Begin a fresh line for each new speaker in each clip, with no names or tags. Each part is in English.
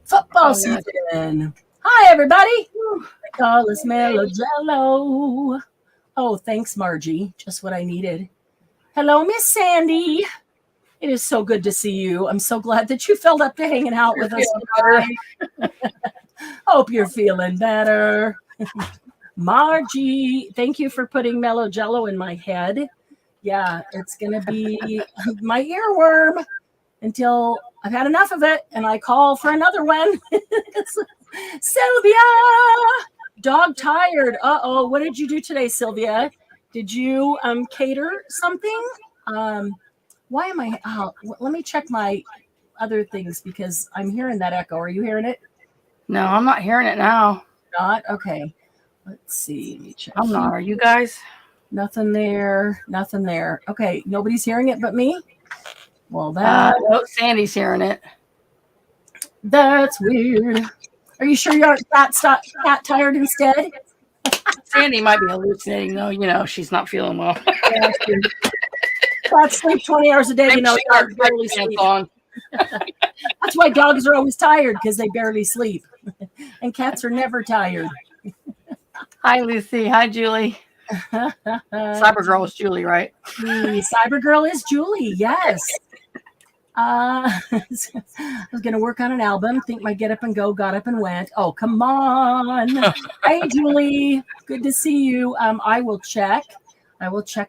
Football season. Hi, everybody. They call us Mellow Jello. Oh, thanks, Margie. Just what I needed. Hello, Miss Sandy. It is so good to see you. I'm so glad that you filled up to hanging out with us tonight. Hope you're feeling better. Margie, thank you for putting Mellow Jello in my head. Yeah, it's going to be my earworm until I've had enough of it and I call for another one. Sylvia, dog tired. Uh-oh, what did you do today, Sylvia? Did you cater something? Why am I, let me check my other things because I'm hearing that echo. Are you hearing it?
No, I'm not hearing it now.
Not? Okay. Let's see. Let me check.
I'm not. Are you guys?
Nothing there. Nothing there. Okay. Nobody's hearing it but me? Well, that.
No, Sandy's hearing it.
That's weird. Are you sure you aren't cat tired instead?
Sandy might be hallucinating, though. You know, she's not feeling well.
Yeah, cats sleep 20 hours a day. You know, dogs barely sleep. That's why dogs are always tired, because they barely sleep. And cats are never tired.
Hi, Lucy. Hi, Julie. Cybergirl is Julie, right?
Cybergirl is Julie, yes. I was going to work on an album. Think my Get Up and Go got up and went. Oh, come on. Hey, Julie. Good to see you. I will check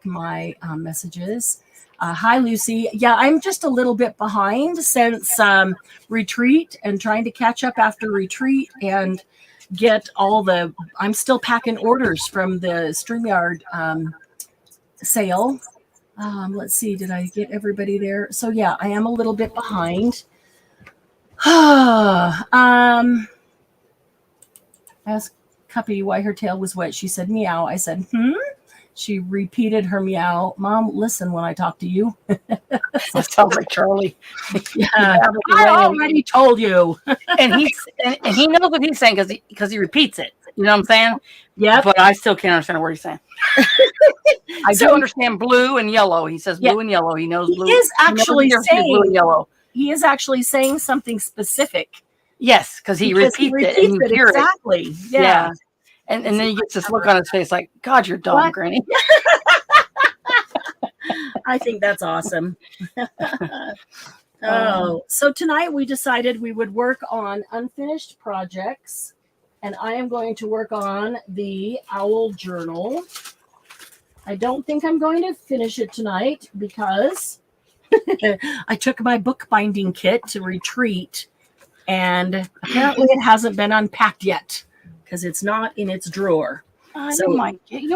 my messages. Hi, Lucy. Yeah, I'm just a little bit behind since retreat and trying to catch up after retreat and get I'm still packing orders from the StreamYard sale. Let's see, did I get everybody there? So yeah, I am a little bit behind. Asked Cuppy why her tail was wet. She said meow. I said, She repeated her meow. Mom, listen when I talk to you.
That sounds like Charlie.
Yeah, I already told you.
and he knows what he's saying because he repeats it. You know what I'm saying?
Yeah.
But I still can't understand what he's saying. I do understand blue and yellow. He says blue and yellow. He knows blue.
He is actually saying
blue and yellow.
He is actually saying something specific.
Yes, because he repeats it and you hear
exactly.
it. Yeah. And then he gets this look on his face like, God, you're dumb, Granny.
I think that's awesome. So tonight we decided we would work on unfinished projects, and I am going to work on the owl journal. I don't think I'm going to finish it tonight because I took my bookbinding kit to retreat, and apparently it hasn't been unpacked yet. Because it's not in its drawer.
So you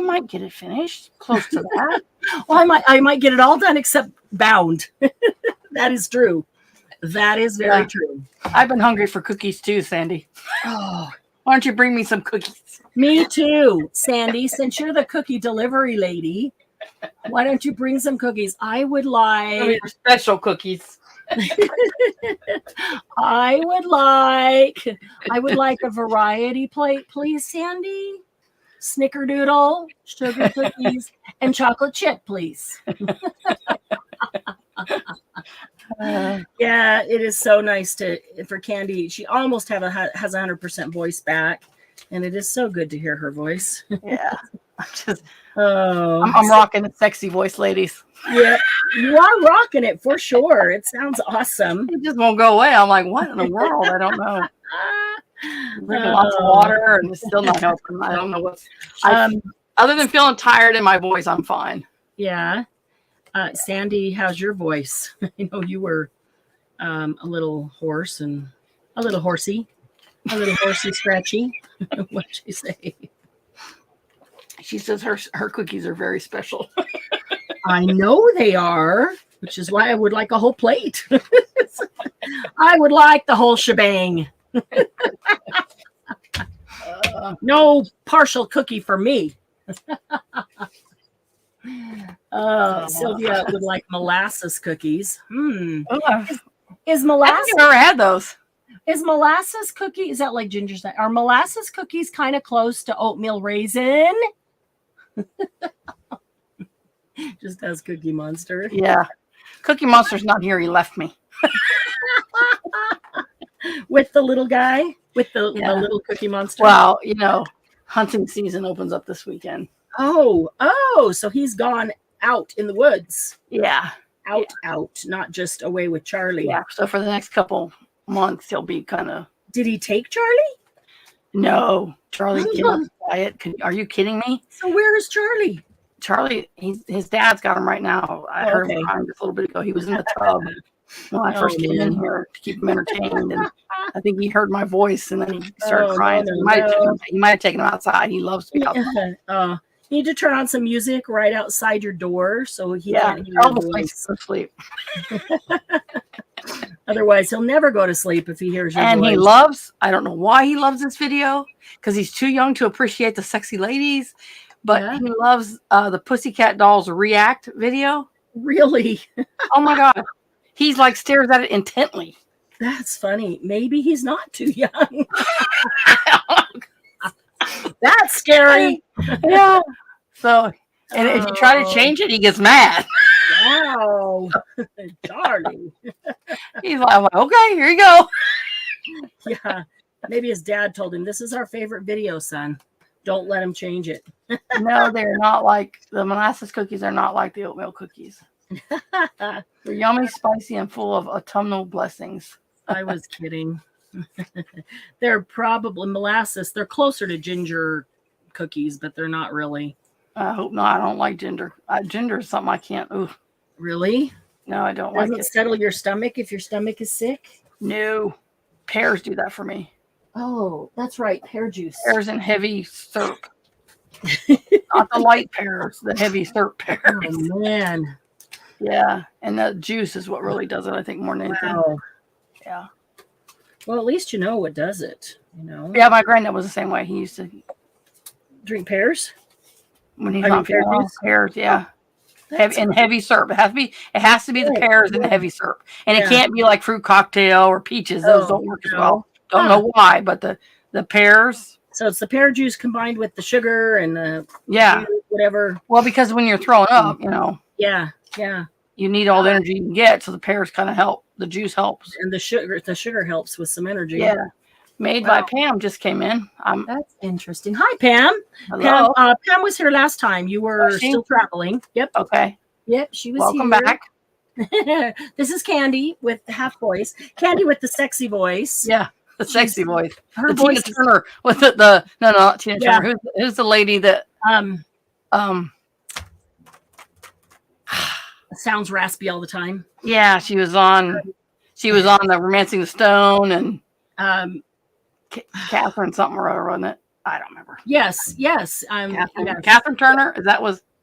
might get it finished. Close to that.
Well, I might get it all done except bound. That is true. That is very true.
I've been hungry for cookies too, Sandy.
Oh,
why don't you bring me some cookies?
Me too, Sandy. Since you're the cookie delivery lady, why don't you bring some cookies? I would like
special cookies.
I would like a variety plate, please, Sandy. Snickerdoodle, sugar cookies, and chocolate chip, please. Yeah, it is so nice for Candy. She almost has 100% voice back, and it is so good to hear her voice.
Yeah, I'm rocking the sexy voice, ladies.
Yeah, you are rocking it for sure. It sounds awesome.
It just won't go away. I'm like, what in the world? I don't know. Drinking lots of water and it's still not helping. I don't know what's. Other than feeling tired in my voice, I'm fine.
Yeah. Sandy, how's your voice? I know you were a little hoarse and a little horsey scratchy. What'd she say?
She says her cookies are very special.
I know they are, which is why I would like a whole plate. I would like the whole shebang. No partial cookie for me. Sylvia would like molasses cookies. Is molasses?
I've never had those.
Is molasses cookie? Is that like ginger snap? Are molasses cookies kind of close to oatmeal raisin? Just as Cookie Monster.
Yeah. Cookie Monster's not here. He left me.
with the little guy, with the little Cookie Monster.
Well, hunting season opens up this weekend.
Oh, so he's gone out in the woods.
Yeah.
Out, not just away with Charlie.
Yeah. So for the next couple months, he'll be kind of.
Did he take Charlie?
No, Charlie came quiet. Are you kidding me?
So where is Charlie?
Charlie, his dad's got him right now. I heard him crying just a little bit ago. He was in the tub when I first came in here to keep him entertained, and I think he heard my voice, and then he started crying. So he might have taken him outside. He loves to be outside.
You need to turn on some music right outside your door so he can't hear your voice.
Sleep.
Otherwise, he'll never go to sleep if he hears your voice.
And he loves, I don't know why he loves this video, because he's too young to appreciate the sexy ladies, but he loves the Pussycat Dolls React video.
Really?
Oh my God. He's like stares at it intently.
That's funny. Maybe he's not too young. That's scary.
Yeah. So, and if you try to change it, he gets mad.
Wow. Charlie.
He's like, okay, here you go.
Yeah. Maybe his dad told him, this is our favorite video, son. Don't let him change it.
No, they're not like the molasses cookies are not like the oatmeal cookies. They're yummy, spicy, and full of autumnal blessings.
I was kidding. They're probably molasses. They're closer to ginger cookies, but they're not really.
I hope not. I don't like ginger. Ginger is something I can't. Ooh.
Really?
No, I don't like it.
Doesn't settle your stomach if your stomach is sick?
No. Pears do that for me.
Oh, that's right. Pear juice.
Pears and heavy syrup. Not the light pears, the heavy syrup pears.
Oh, man.
Yeah. And the juice is what really does it, I think, more than anything.
Wow.
Yeah.
Well, at least you know what does it,
Yeah, my granddad was the same way. He used to
drink pears
when he's not
pear juice.
Pears, yeah. Heavy syrup. It has to be the pears and the heavy syrup. And it can't be like fruit cocktail or peaches. Those don't work as well. Don't know why, but the pears.
So it's the pear juice combined with the sugar and the whatever.
Well, because when you're throwing up,
Yeah.
you need all the energy you can get. So the pears kind of help. The juice helps.
And the sugar helps with some energy.
Yeah. Made by Pam just came in.
That's interesting. Hi, Pam.
Hello.
Pam was here last time. You were still traveling. Yep.
Okay.
Yep. She was
Welcome
here.
back.
This is Candy with the half voice. Candy with the sexy voice.
Yeah. The sexy voice.
Her
the
voice
Tina Turner with no, not Tina Turner. Who's the lady that
sounds raspy all the time.
Yeah, she was on the Romancing the Stone and Catherine something or other, wasn't it? I don't remember.
Yes.
Catherine Turner?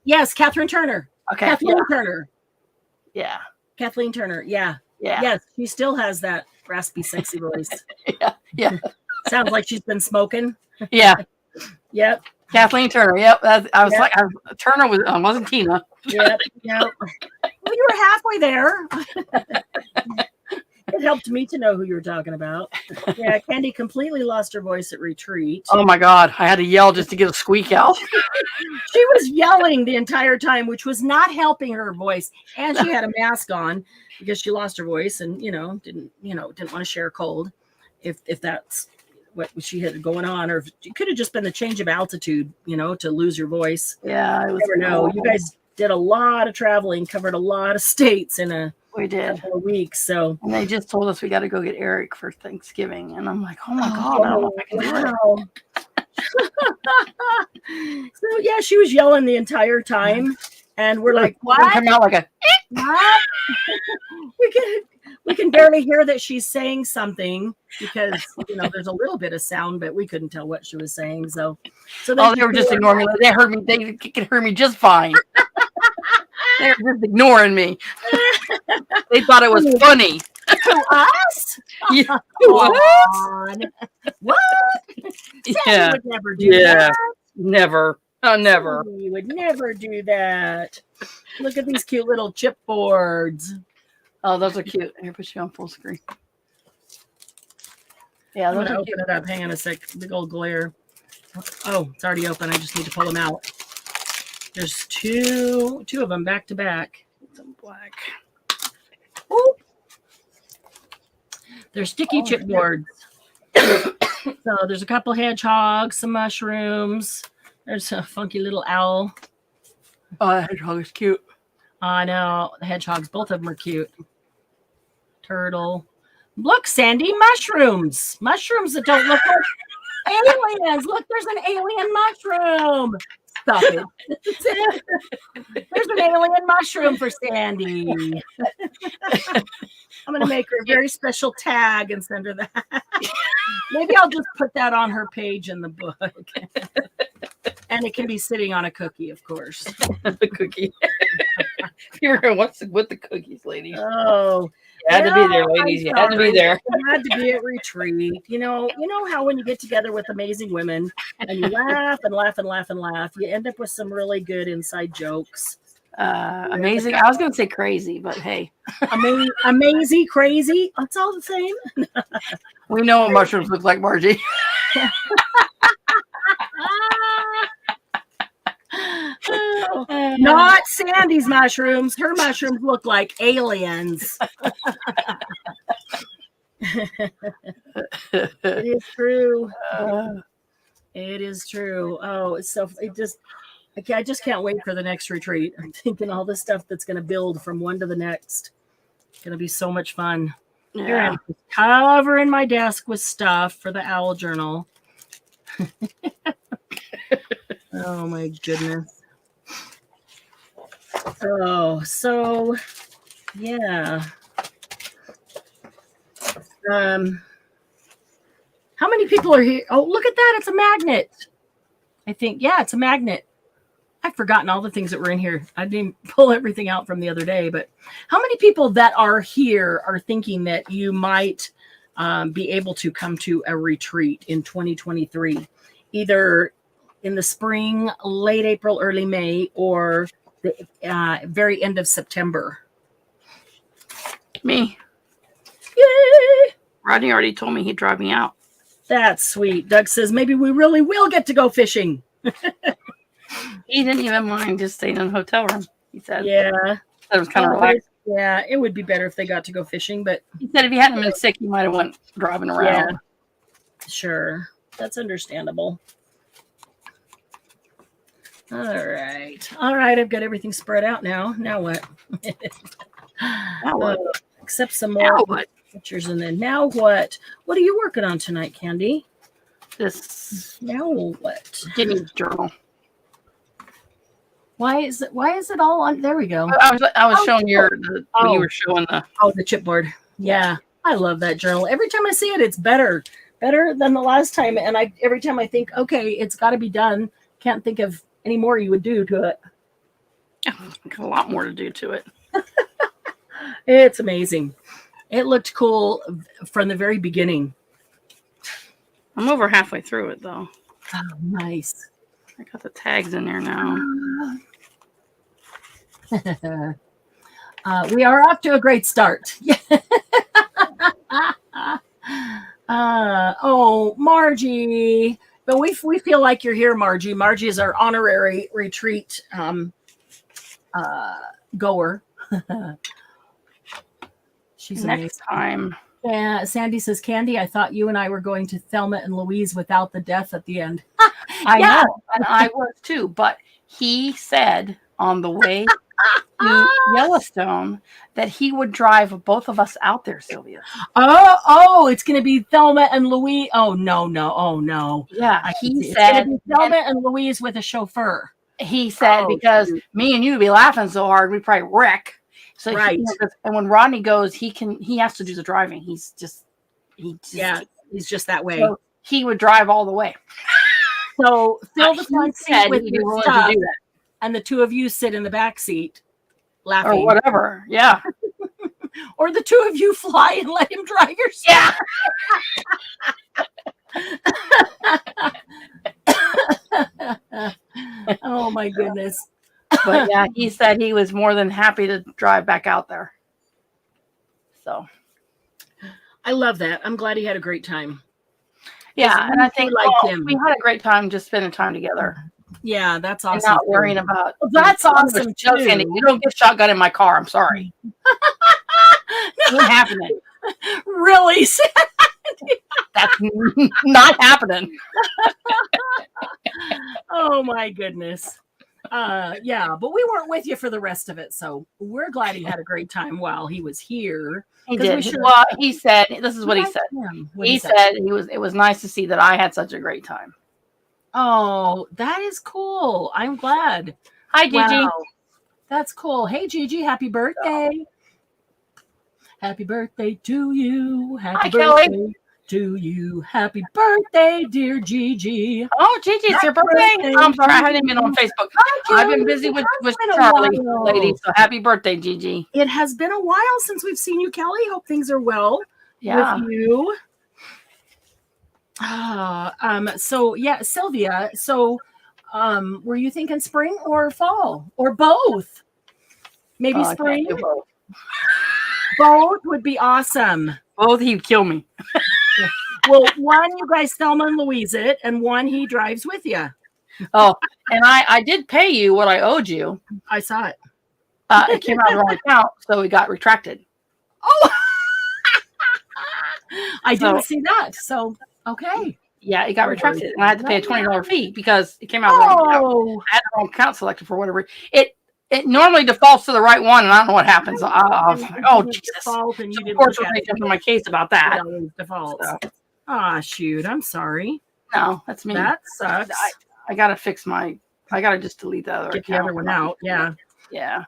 Yes, Catherine Turner.
Okay.
Kathleen Turner.
Yeah.
Kathleen Turner. Yeah.
Yeah.
Yes, she still has that raspy, sexy voice.
Yeah.
Sounds like she's been smoking.
Yeah.
Yep.
Kathleen Turner. Yep. Turner wasn't Tina.
Yep. Well, you were halfway there. It helped me to know who you were talking about. Yeah, Candy completely lost her voice at retreat.
Oh my God. I had to yell just to get a squeak out.
She was yelling the entire time, which was not helping her voice. And she had a mask on because she lost her voice and, didn't want to share a cold if that's what she had going on, or if it could have just been the change of altitude, to lose your voice.
Yeah.
You never know. You guys did a lot of traveling, covered a lot of states in a couple of weeks. So,
and they just told us we got to go get Eric for Thanksgiving, and I'm like, oh my God, I don't know if I can do it.
So yeah, she was yelling the entire time, and we're like, what?
Come out like a
what? we can barely hear that she's saying something because there's a little bit of sound, but we couldn't tell what she was saying. So
they were just ignoring me. They heard me. They could hear me just fine. They were just ignoring me. They thought it was funny.
To us?
Yeah.
What? What?
Yeah.
Would never do that.
Never. Oh, never.
We would never do that. Look at these cute little chipboards.
Oh, those are cute. Here, put you on full screen. Yeah,
I'm
those
gonna
are
open
cute.
it up. Hang on a sec. Big old glare. Oh, it's already open. I just need to pull them out. There's two of them back to back. Some black. Ooh. They're sticky chipboards. So there's a couple hedgehogs, some mushrooms. There's a funky little owl.
Oh, that hedgehog is cute.
I know. The hedgehogs, both of them are cute. Turtle. Look, Sandy, mushrooms. Mushrooms that don't look like aliens. Look, there's an alien mushroom. Stop it. There's an alien mushroom for Sandy. I'm going to make her a very special tag and send her that. Maybe I'll just put that on her page in the book. And it can be sitting on a cookie, of course.
The cookie. What's with the cookies, ladies?
Oh,
you had to be there, ladies. You had to be there.
You had to be at retreat. You know how when you get together with amazing women and you laugh and laugh and laugh and laugh, you end up with some really good inside jokes.
Amazing. I was going to say crazy, but hey.
Amazing, crazy. It's all the same.
We know what mushrooms look like, Margie.
Not Sandy's mushrooms. Her mushrooms look like aliens. It is true. It is true. Oh, it's so I just can't wait for the next retreat. I'm thinking all the stuff that's going to build from one to the next. It's going to be so much fun.
Yeah.
I'm covering my desk with stuff for the owl journal. Oh my goodness. Oh, so yeah. How many people are here? Oh, look at that. It's a magnet. I think, yeah, it's a magnet. I've forgotten all the things that were in here. I didn't pull everything out from the other day, but how many people that are here are thinking that you might be able to come to a retreat in 2023, either in the spring, late April, early May, or the very end of September?
Me.
Yay!
Rodney already told me he'd drive me out.
That's sweet. Doug says maybe we really will get to go fishing.
He didn't even mind just staying in a hotel room. He said,
Yeah.
That was kind of relaxed.
Yeah, it would be better if they got to go fishing, but
He said if he hadn't been sick, he might have went driving around.
yeah, sure. That's understandable. All right. I've got everything spread out now. Now what?
Now what?
Except some more
Now what?
pictures, and then now what? What are you working on tonight, Candy?
This
Now what?
Gigi journal.
Why is it all on? There we go.
I was showing when you were showing the
chipboard. Yeah, I love that journal. Every time I see it, it's better than the last time. And every time I think, okay, it's got to be done. Can't think of any more you would do to it.
Got a lot more to do to it.
It's amazing. It looked cool from the very beginning.
I'm over halfway through it though.
Oh, nice.
I got the tags in there now.
We are off to a great start. Oh, Margie. But we feel like you're here, Margie. Margie is our honorary retreat goer. She's
Next time.
Yeah, Sandy says, Candy, I thought you and I were going to Thelma and Louise without the death at the end.
I know, and I was too. But he said on the way to Yellowstone that he would drive both of us out there, Sylvia.
Oh, it's going to be Thelma and Louise. Oh, no.
Yeah, he said
Thelma and Louise with a chauffeur.
He said because me and you would be laughing so hard, we'd probably wreck. So
right.
And when Rodney goes, he has to do the driving. He's just
that way.
So he would drive all the way.
So fill the front seat with your stuff,
to do that.
And the two of you sit in the back seat, laughing
or whatever. Yeah.
Or the two of you fly and let him drive yourself. Yeah. Oh my goodness.
But yeah, he said he was more than happy to drive back out there. So
I love that. I'm glad he had a great time.
Yeah, and I think we had a great time just spending time together.
Yeah, that's awesome.
And not worrying about.
Well, that's awesome too.
You don't get shotgun in my car. I'm sorry. It ain't happening.
Really sad.
That's not happening.
Oh my goodness. Yeah, but we weren't with you for the rest of it, so we're glad he had a great time while he was here.
He did. Well, he said, this is what he said. He said it was nice to see that I had such a great time.
Oh, that is cool. I'm glad.
Hi, Gigi.
Wow. That's cool. Hey, Gigi, happy birthday. Happy birthday to you. Happy birthday
Kelly.
To you. Happy birthday, dear Gigi.
Oh, Gigi, it's your birthday. I'm sorry, I haven't been on Facebook. I've been busy with Charlie, lady. So happy birthday, Gigi.
It has been a while since we've seen you, Kelly. Hope things are well with you. So yeah, Sylvia. So were you thinking spring or fall or both? Maybe spring. Both would be awesome.
Both, he'd kill me.
Well, one you guys Thelma and Louise it, and one he drives with you.
Oh, and I did pay you what I owed you.
I saw it.
It came out of the wrong account, so it got retracted.
Oh, I didn't see that. So okay.
Yeah, it got retracted, and I had to pay a $20 fee because it came out of the wrong account. I had the wrong account selected for whatever. It normally defaults to the right one, and I don't know what happens. I was like, oh, Jesus.
And you
of course, we'll take up my case about that.
Defaults. Ah, shoot. I'm sorry.
No, that's me.
That sucks.
I got to fix I got to just delete the other
account. Get the other one out. Yeah.
Yeah.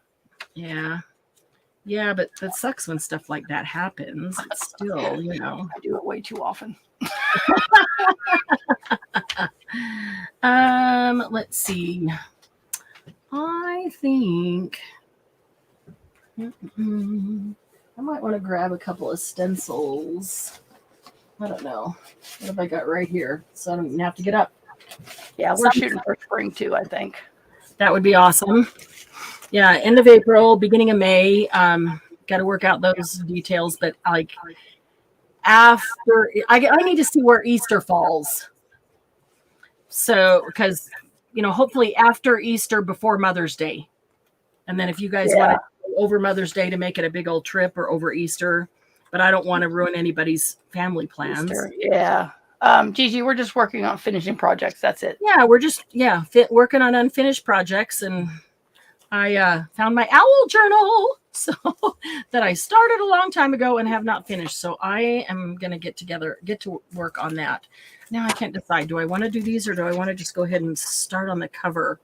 Yeah. Yeah, but that sucks when stuff like that happens. It's still, you know.
I do it way too often.
Let's see. I think I might want to grab a couple of stencils. I don't know. What have I got right here? So I don't even have to get up.
Yeah, we're shooting for spring too, I think.
That would be awesome. Yeah, end of April, beginning of May. Got to work out those details, but like after, I need to see where Easter falls. So, because hopefully after Easter, before Mother's Day. And then if you guys want to go over Mother's Day to make it a big old trip or over Easter, but I don't want to ruin anybody's family plans.
Easter, yeah. Gigi, we're just working on finishing projects. That's it.
Yeah, we're just, working on unfinished projects. And I found my owl journal that I started a long time ago and have not finished. So I am going to get to work on that. Now I can't decide. Do I want to do these or do I want to just go ahead and start on the cover?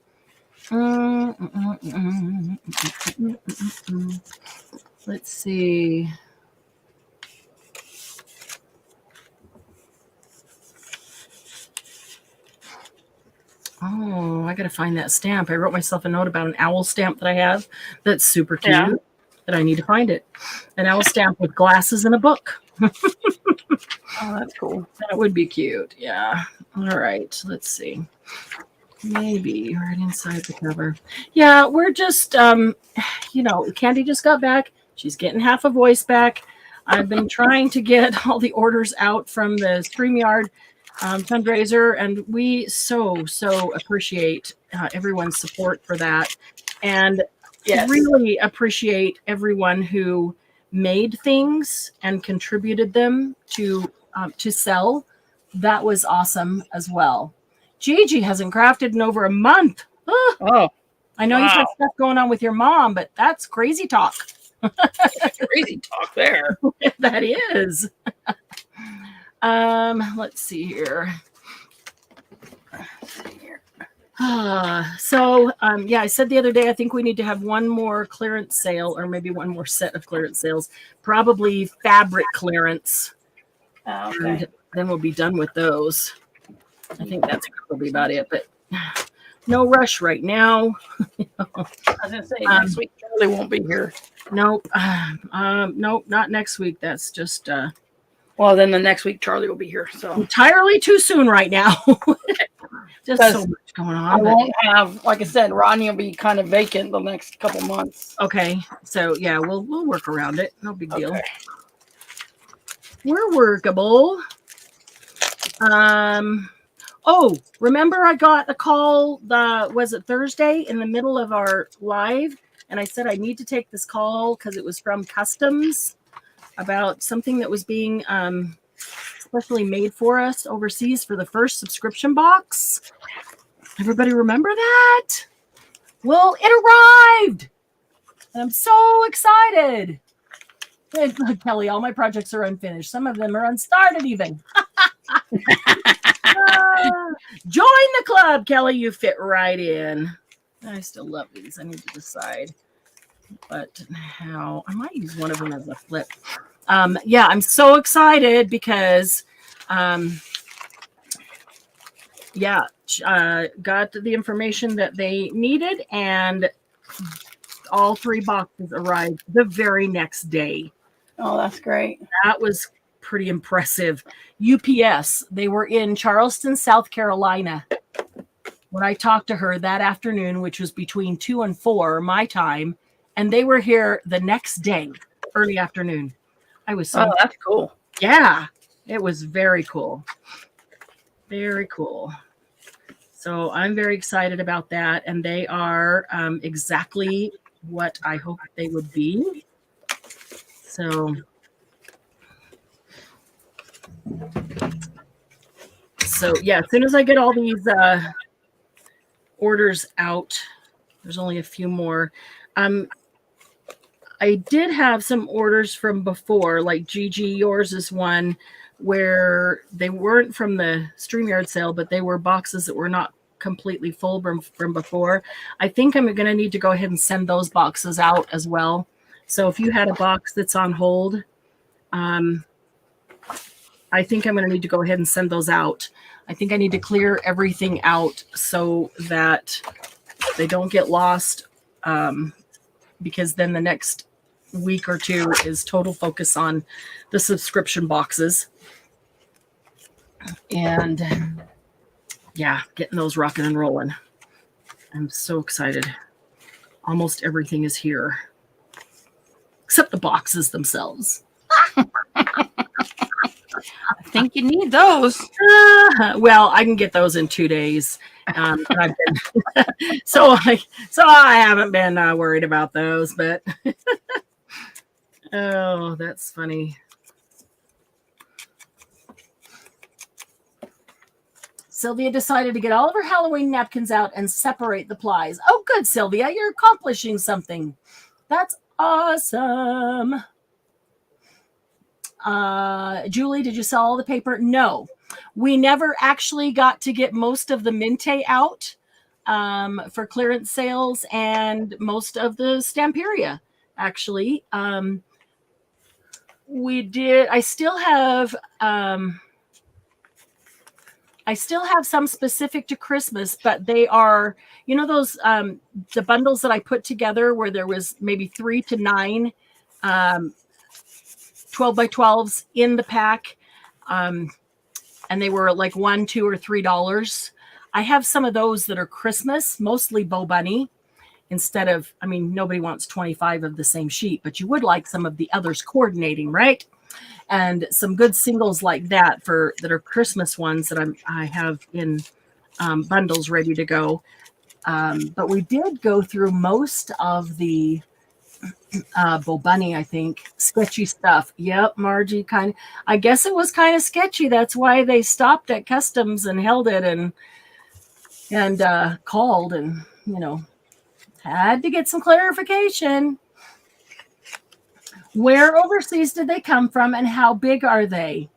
Let's see. Oh, I got to find that stamp. I wrote myself a note about an owl stamp that I have. That's super cute. Yeah. That I need to find it. An owl stamp with glasses and a book.
Oh, that's cool.
That would be cute. Yeah. All right. Let's see. Maybe right inside the cover. Yeah, we're just, Candy just got back. She's getting half a voice back. I've been trying to get all the orders out from the StreamYard fundraiser, and we so appreciate everyone's support for that. And really appreciate everyone who made things and contributed them to sell. That was awesome as well. Gigi hasn't crafted in over a month. Oh, I know you've got stuff going on with your mom, but that's crazy talk.
Crazy talk there.
That is. Let's see here. I said the other day, I think we need to have one more clearance sale or maybe one more set of clearance sales, probably fabric clearance.
Okay.
And then we'll be done with those. I think that's probably about it, but no rush right now.
I was going to say, next week Charlie won't be here.
Nope. Nope, not next week. That's just...
well, then the next week Charlie will be here. So
entirely too soon right now. Just so much going on.
I won't have, like I said, Rodney will be kind of vacant the next couple months.
Okay. So yeah, we'll work around it. No big deal. We're workable. Oh, remember I got a call was it Thursday in the middle of our live? And I said I need to take this call because it was from Customs. about something that was being specially made for us overseas for the first subscription box. Everybody remember that? Well, it arrived, and I'm so excited. And, Kelly, all my projects are unfinished. Some of them are unstarted even. Join the club, Kelly. You fit right in. I still love these. I need to decide. But how? I might use one of them as a flip. Yeah, I'm so excited because, got the information that they needed, and all 3 boxes arrived the very next day.
Oh, that's great.
That was pretty impressive. UPS, they were in Charleston, South Carolina. When I talked to her that afternoon, which was between 2 and 4 my time, and they were here the next day, early afternoon. I was so
that's cool.
Yeah, it was very cool. Very cool. So I'm very excited about that, and they are exactly what I hoped they would be. So yeah, as soon as I get all these orders out, there's only a few more. I did have some orders from before, like Gigi, yours is one where they weren't from the StreamYard sale, but they were boxes that were not completely full from before. I think I'm going to need to go ahead and send those boxes out as well. So if you had a box that's on hold, I think I'm going to need to go ahead and send those out. I think I need to clear everything out so that they don't get lost, because then the next week or 2 is total focus on the subscription boxes. And yeah, getting those rocking and rolling. I'm so excited. Almost everything is here, except the boxes themselves.
I think you need those.
Well, I can get those in 2 days. So I haven't been worried about those, but oh, that's funny. Sylvia decided to get all of her Halloween napkins out and separate the plies. Oh, good, Sylvia. You're accomplishing something. That's awesome. Julie, did you sell all the paper? No. We never actually got to get most of the Minte out for clearance sales and most of the Stamperia, actually. We did. I still have some specific to Christmas, but they are, those the bundles that I put together where there was maybe 3 to 9 12 by 12s in the pack, and they were like $1, $2, or $3. I have some of those that are Christmas, mostly Bo Bunny, instead of, nobody wants 25 of the same sheet, but you would like some of the others coordinating, right? And some good singles like that that are Christmas ones that I have in bundles ready to go. But we did go through most of the Bo Bunny, I think, sketchy stuff. Yep, Margie, I guess it was kind of sketchy. That's why they stopped at customs and held it and called and had to get some clarification. Where overseas did they come from and how big are they?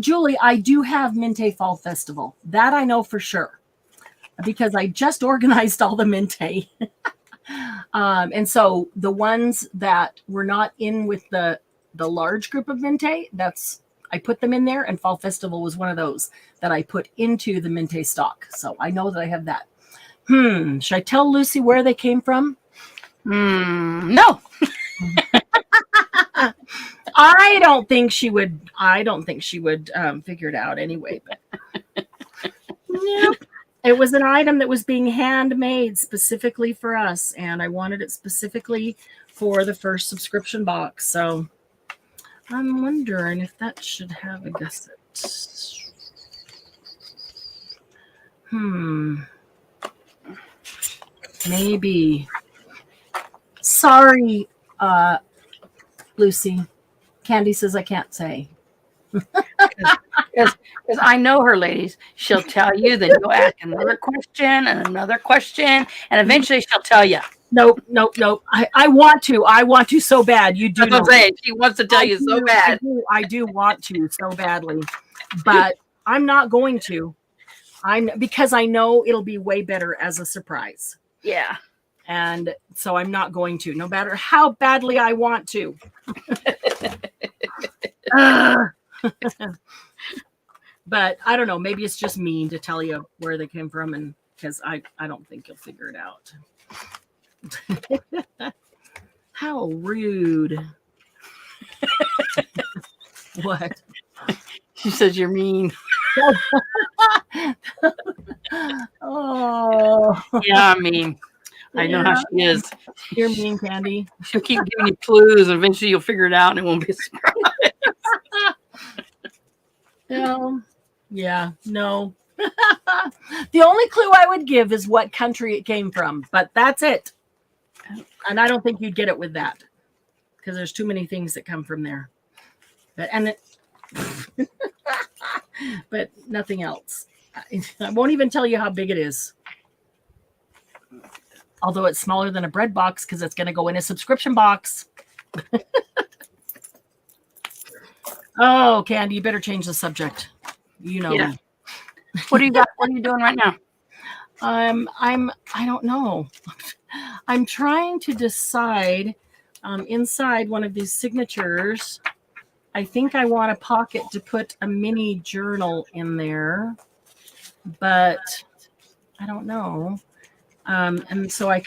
Julie, I do have Minte Fall Festival. That I know for sure because I just organized all the Minte. And so the ones that were not in with the large group of Minte, I put them in there, and Fall Festival was one of those that I put into the Minte stock. So I know that I have that. Should I tell Lucy where they came from?
No.
I don't think she would figure it out anyway. But nope. It was an item that was being handmade specifically for us, and I wanted it specifically for the first subscription box. So I'm wondering if that should have a gusset. Maybe. Sorry, Lucy? Candy says I can't say.
Because I know her, ladies. She'll tell you, then you'll ask another question and another question, and eventually she'll tell you.
Nope. I want to so bad. You do.
That's what I'm saying. She wants to tell you so bad.
I do want to so badly, but I'm not going to. Because I know it'll be way better as a surprise.
Yeah.
And so I'm not going to, no matter how badly I want to. But I don't know. Maybe it's just mean to tell you where they came from, and because I don't think you'll figure it out. How rude. What?
She says you're mean.
Oh.
Yeah, I'm mean. I know how she is.
You're mean, Candy.
She'll keep giving you clues, and eventually you'll figure it out, and it won't be a surprise.
Yeah, no. The only clue I would give is what country it came from, but that's it. And I don't think you'd get it with that, because there's too many things that come from there. But nothing else. I won't even tell you how big it is. Although it's smaller than a bread box, because it's going to go in a subscription box. Oh, Candy, you better change the subject. You know.
Yeah. What do you got? What are you doing right now?
I don't know. I'm trying to decide inside one of these signatures. I think I want a pocket to put a mini journal in there, but I don't know. And so I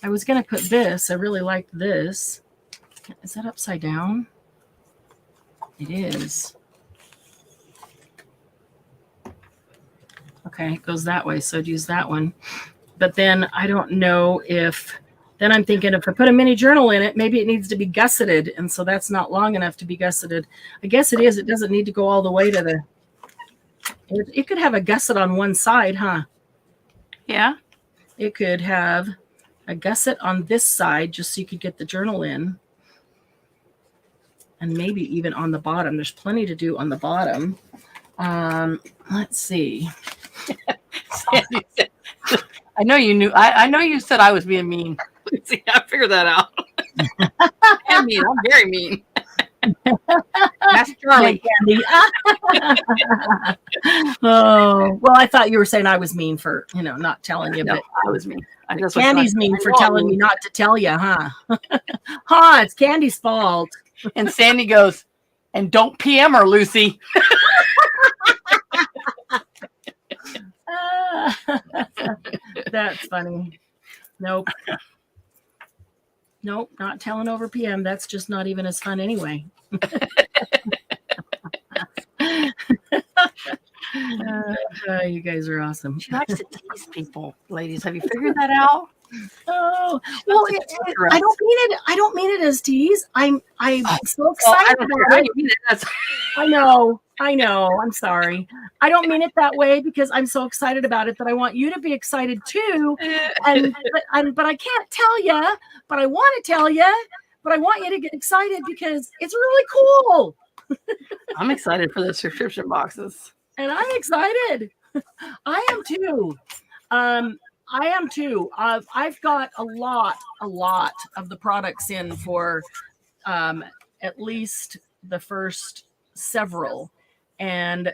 was going to put this. I really liked this. Is that upside down? It is. Okay, it goes that way. So I'd use that one. But then I don't know then I'm thinking if I put a mini journal in it, maybe it needs to be gusseted. And so that's not long enough to be gusseted. I guess it is. It doesn't need to go all the way to it could have a gusset on one side, huh?
Yeah.
It could have a gusset on this side just so you could get the journal in. And maybe even on the bottom. There's plenty to do on the bottom. Let's see.
Sandy said, I know you knew. I know you said I was being mean. See, I figured that out. I'm mean. I'm very mean. That's Charlie.
Oh, well, I thought you were saying I was mean for, not telling you.
No,
but
I was mean.
Candy's mean for telling me not to tell you, huh? It's Candy's fault.
And Sandy goes, and don't PM her, Lucy.
That's funny. Nope, not telling over PM. That's just not even as fun anyway. You guys are awesome.
She likes to tease people, ladies. Have you figured that out?
Oh, well, I don't mean it as tease. I'm so excited about it. I know. I'm sorry. I don't mean it that way because I'm so excited about it that I want you to be excited too. But I can't tell you. But I want to tell you. But I want you to get excited because it's really cool.
I'm excited for the subscription boxes.
And I'm excited. I am too. I've got a lot of the products in for at least the first several. And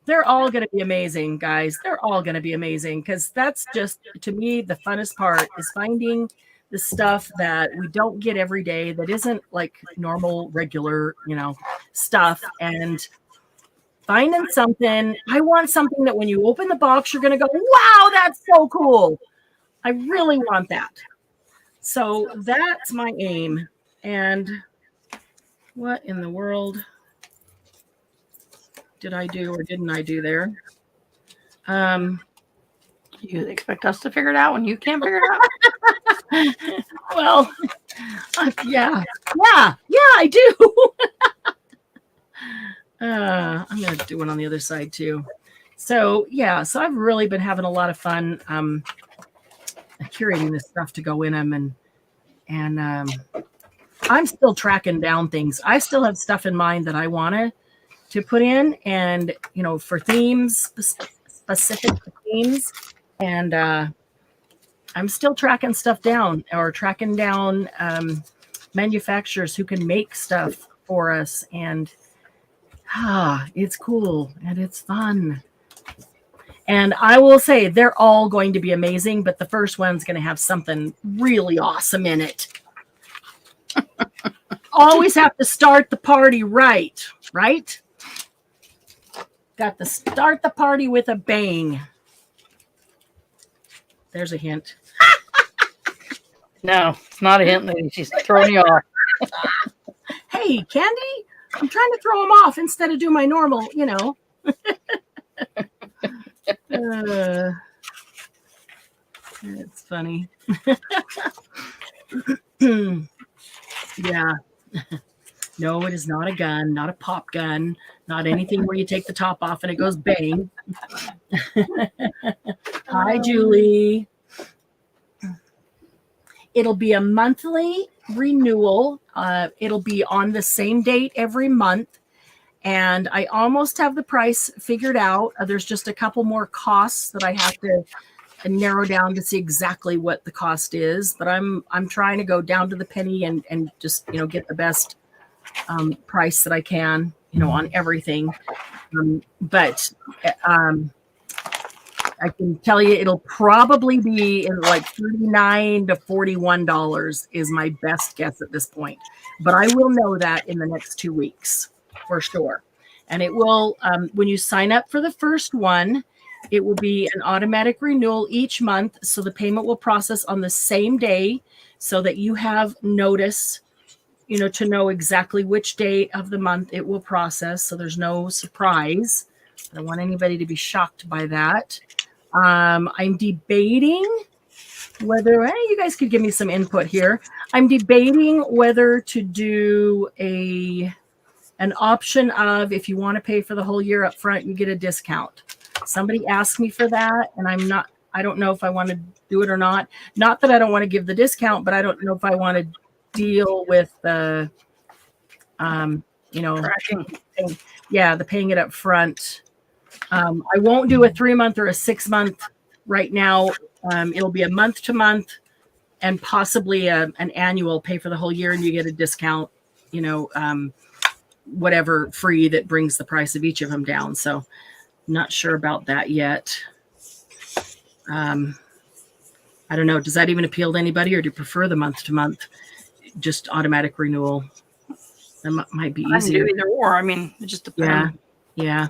they're all going to be amazing, guys. They're all going to be amazing because that's just, to me, the funnest part is finding the stuff that we don't get every day that isn't like normal, regular, stuff, and finding something. I want something that when you open the box, you're going to go, wow, that's so cool. I really want that. So that's my aim. And what in the world did I do or didn't I do there?
You expect us to figure it out when you can't figure it out?
Well, yeah, I do. I'm going to do one on the other side too. So I've really been having a lot of fun curating this stuff to go in them. And I'm still tracking down things. I still have stuff in mind that I want to put in, and for themes, specific themes, and I'm still tracking stuff down, or tracking down manufacturers who can make stuff for us, and it's cool and it's fun. And I will say they're all going to be amazing, but the first one's going to have something really awesome in it. Always have to start the party right? Got to start the party with a bang. There's a hint.
No, it's not a hint, lady. She's throwing you off.
Hey, Candy, I'm trying to throw them off instead of do my normal, It's funny. Yeah. No, it is not a gun, not a pop gun, not anything where you take the top off and it goes bang. Hi, Julie. It'll be a monthly renewal. It'll be on the same date every month. And I almost have the price figured out. There's just a couple more costs that I have to narrow down to see exactly what the cost is. But I'm trying to go down to the penny and just get the best price that I can on everything. But I can tell you it'll probably be in like $39 to $41 is my best guess at this point. But I will know that in the next 2 weeks for sure. And it will, when you sign up for the first one, it will be an automatic renewal each month. So the payment will process on the same day so that you have notice, to know exactly which day of the month it will process. So there's no surprise. I don't want anybody to be shocked by that. I'm debating whether you guys could give me some input here. I'm debating whether to do an option of, if you want to pay for the whole year up front, you get a discount. Somebody asked me for that, and I don't know if I want to do it or not. Not that I don't want to give the discount, but I don't know if I want to deal with the,
Tracking.
the paying it up front. I won't do a 3-month or a 6-month right now. It'll be a month to month and possibly an annual pay for the whole year, and you get a discount, whatever free that brings the price of each of them down. So not sure about that yet. I don't know. Does that even appeal to anybody, or do you prefer the month to month, just automatic renewal? That might be easier.
I can do either or. I mean, it just depends.
Yeah.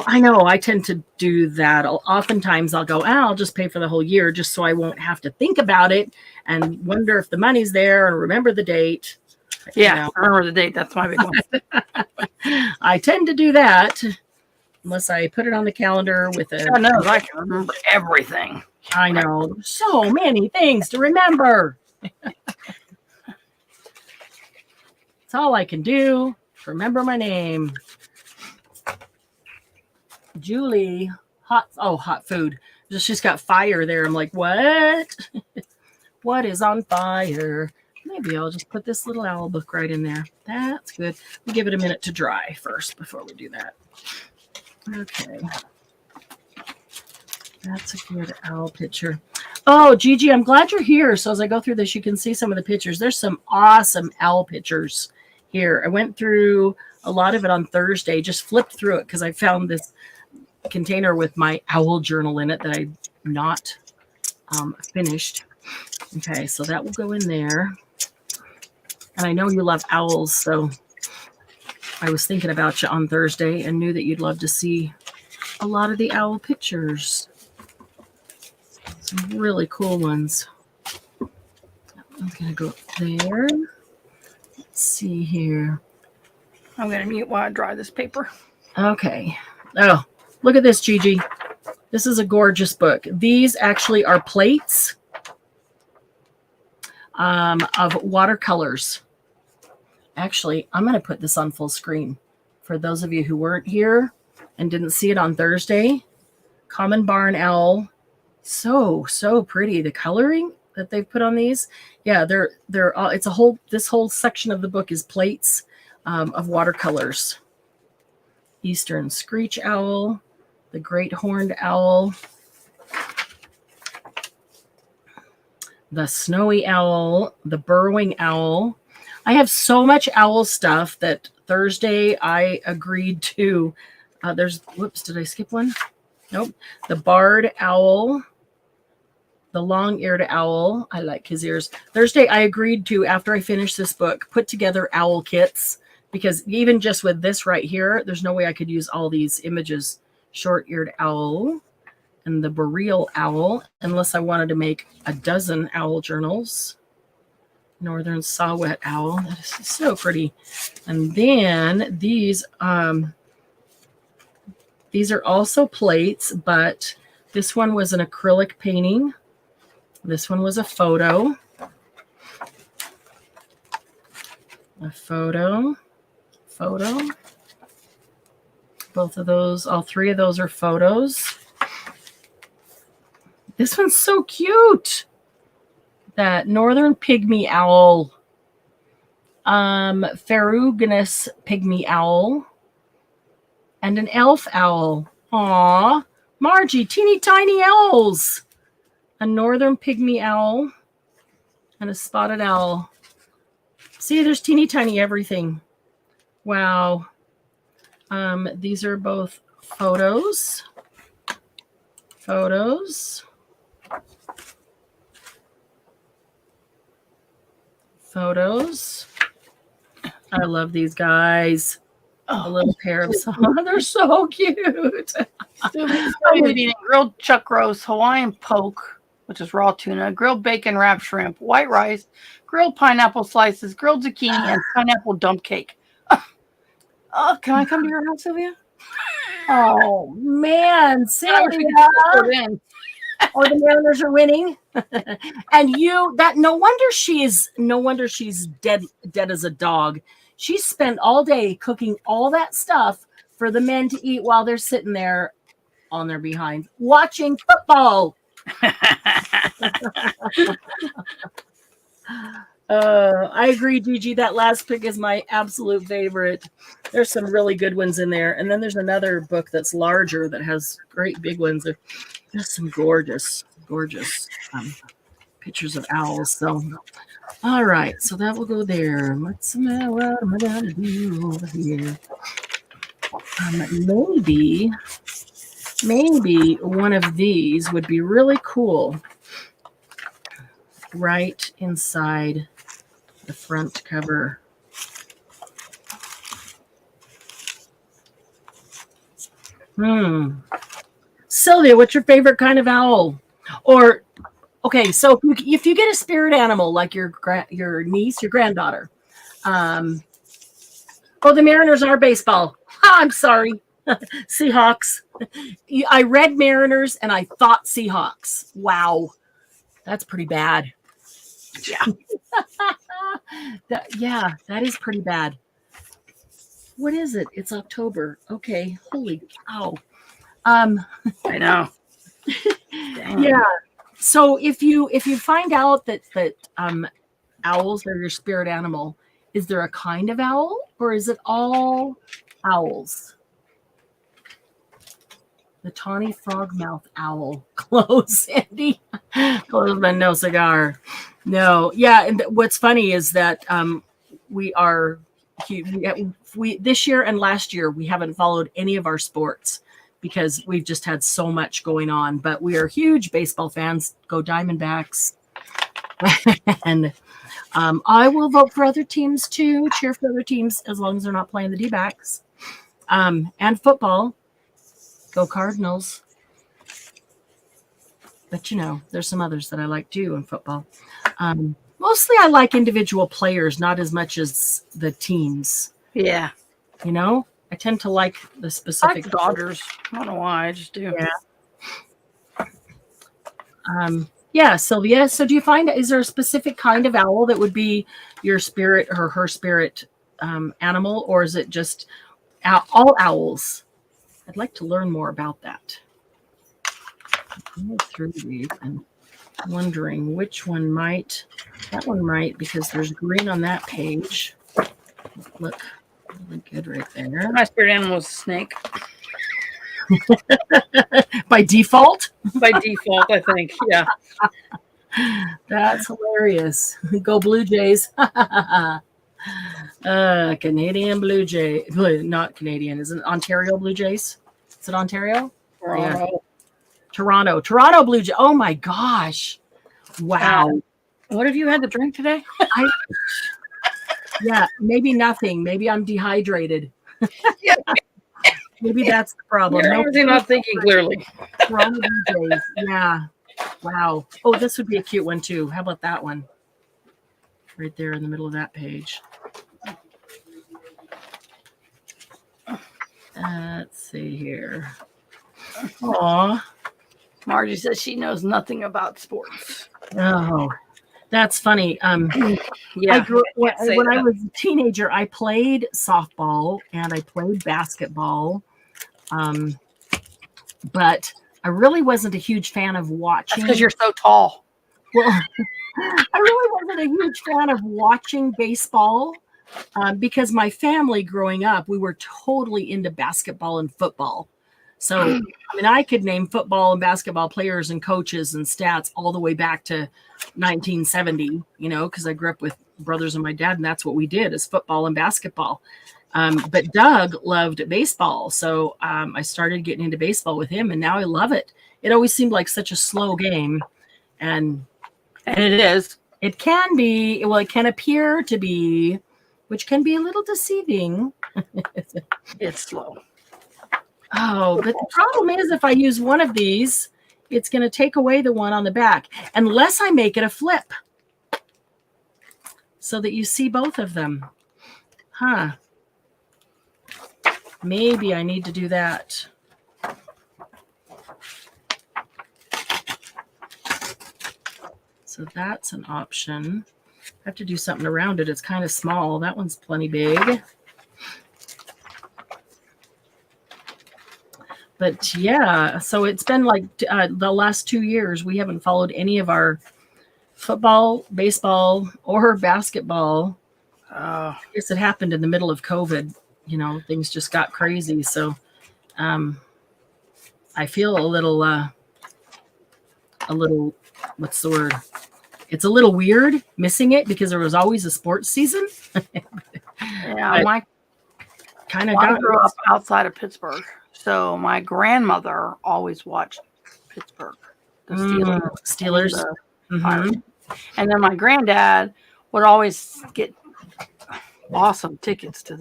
I know I tend to do that. Oftentimes I'll go, I'll just pay for the whole year just so I won't have to think about it and wonder if the money's there and remember the date.
Yeah, remember the date. That's my big one.
I tend to do that unless I put it on the calendar with a...
God knows I can remember everything.
I know. So many things to remember. That's all I can do. Remember my name. Julie, hot food. She's got fire there. I'm like, what? What is on fire? Maybe I'll just put this little owl book right in there. That's good. We'll give it a minute to dry first before we do that. Okay. That's a good owl picture. Oh, Gigi, I'm glad you're here. So as I go through this, you can see some of the pictures. There's some awesome owl pictures here. I went through a lot of it on Thursday, just flipped through it because I found this container with my owl journal in it that I not finished. Okay, so that will go in there. And I know you love owls, so I was thinking about you on Thursday and knew that you'd love to see a lot of the owl pictures. Some really cool ones. I'm going to go up there. Let's see here.
I'm going to mute while I dry this paper.
Okay. Oh, look at this, Gigi. This is a gorgeous book. These actually are plates of watercolors. Actually, I'm going to put this on full screen for those of you who weren't here and didn't see it on Thursday. Common barn owl. So pretty. The coloring. that they've put on these. Yeah, they're all, it's a whole, this whole section of the book is plates of watercolors. Eastern screech owl, the great horned owl, the snowy owl, the burrowing owl. I have so much owl stuff that Thursday I agreed to. Whoops, did I skip one? Nope. The barred owl, the long-eared owl. I like his ears. Thursday I agreed to, after I finish this book, put together owl kits, because even just with this right here, there's no way I could use all these images. Short-eared owl and the boreal owl, unless I wanted to make a dozen owl journals. Northern saw-whet owl. That is so pretty. And then these are also plates, but this one was an acrylic painting. This one was a photo. A photo. Both of those, all three of those are photos. This one's so cute. That northern pygmy owl, ferruginous pygmy owl, and an elf owl. Aw, Margie, teeny tiny owls. A northern pygmy owl and a spotted owl. See, there's teeny tiny everything. Wow. These are both photos. Photos. I love these guys. A little pair of they're so cute.
Grilled chuck roast, Hawaiian poke, which is raw tuna, grilled bacon wrapped shrimp, white rice, grilled pineapple slices, grilled zucchini, and pineapple dump cake. Can I come to your house, Sylvia?
Oh man, Sylvia. Or the Mariners are winning. And no wonder she's dead as a dog. She spent all day cooking all that stuff for the men to eat while they're sitting there on their behinds watching football. I agree, Gigi. That last pick is my absolute favorite. There's some really good ones in there. And then there's another book that's larger that has great big ones. There's some gorgeous pictures of owls. So, all right. So that will go there. What am I going to do over here? Maybe one of these would be really cool right inside the front cover. Sylvia, what's your favorite kind of owl? Or, okay, so if you get a spirit animal like your niece, your granddaughter, the Mariners are baseball. I'm sorry. Seahawks. I read Mariners and I thought Seahawks. Wow. That's pretty bad. Yeah. That is pretty bad. What is it? It's October. Okay. Holy cow.
I know.
Yeah. So if you find out that owls are your spirit animal, is there a kind of owl or is it all owls? The tawny frogmouth owl. Close, Sandy. Close, but no cigar. No. Yeah. And what's funny is that we this year and last year, we haven't followed any of our sports because we've just had so much going on. But we are huge baseball fans. Go Diamondbacks. And I will vote for other teams too, cheer for other teams as long as they're not playing the D-backs. And football. Go Cardinals. But there's some others that I like too in football. Mostly I like individual players, not as much as the teams.
Yeah.
I tend to like the specific
Dodgers. I don't know why, I just do.
Yeah. Yeah, Sylvia. So do you find, is there a specific kind of owl that would be your spirit or her spirit animal, or is it just all owls? I'd like to learn more about that. Through these and wondering which one might. That one might, because there's green on that page. Look really good right there.
My spirit animal was a snake.
By default?
By default, I think. Yeah.
That's hilarious. Go Blue Jays. Canadian Blue Jay. Not Canadian. Is it Ontario Blue Jays? Is it Ontario?
Toronto.
Yeah. Toronto Blue Jay. Oh my gosh. Wow.
What have you had to drink today?
Yeah, maybe nothing. Maybe I'm dehydrated.
Yeah.
Maybe that's the problem.
You're obviously not thinking clearly.
Toronto Blue Jays. Yeah. Wow. Oh, this would be a cute one too. How about that one? Right there in the middle of that page. Let's see here. Aw.
Margie says she knows nothing about sports.
Oh, that's funny.
Yeah.
When I was a teenager, I played softball and I played basketball. But I really wasn't a huge fan of watching.
Because you're so tall.
Well, I really wasn't a huge fan of watching baseball because my family growing up, we were totally into basketball and football. So, I mean, I could name football and basketball players and coaches and stats all the way back to 1970, because I grew up with brothers and my dad, and that's what we did is football and basketball. But Doug loved baseball. So I started getting into baseball with him, and now I love it. It always seemed like such a slow game. And
it is.
It can be. Well, it can appear to be, which can be a little deceiving.
It's slow.
Oh, but the problem is if I use one of these, it's going to take away the one on the back, unless I make it a flip so that you see both of them. Huh. Maybe I need to do that. So that's an option. I have to do something around it. It's kind of small. That one's plenty big. But yeah, so it's been like the last 2 years, we haven't followed any of our football, baseball, or basketball. I guess it happened in the middle of COVID. Things just got crazy. So I feel a little, what's the word? It's a little weird missing it because there was always a sports season.
Yeah, I grew up outside of Pittsburgh. So my grandmother always watched Pittsburgh, the
Steelers.
Pirates. And then my granddad would always get awesome tickets to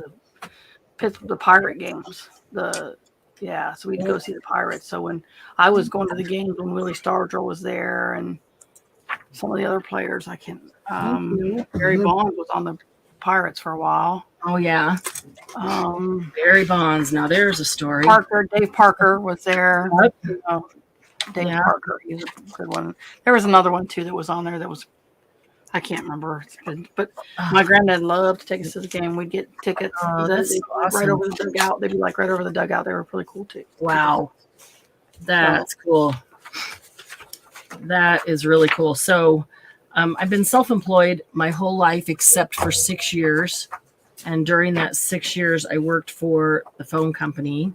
the Pirate games. So we'd go see the Pirates. So when I was going to the games when Willie Stargell was there and some of the other players, Barry Bonds was on the Pirates for a while.
Oh yeah. Barry Bonds. Now there's a story.
Dave Parker was there.
Yep.
Dave Parker, he's a good one. There was another one too that was on there that was, I can't remember. But my granddad loved to take us to the game. We'd get tickets.
That's awesome.
Right over the dugout. They'd be like right over the dugout. They were pretty cool too.
Wow. That's cool. That is really cool. So I've been self-employed my whole life except for 6 years. And during that 6 years, I worked for the phone company,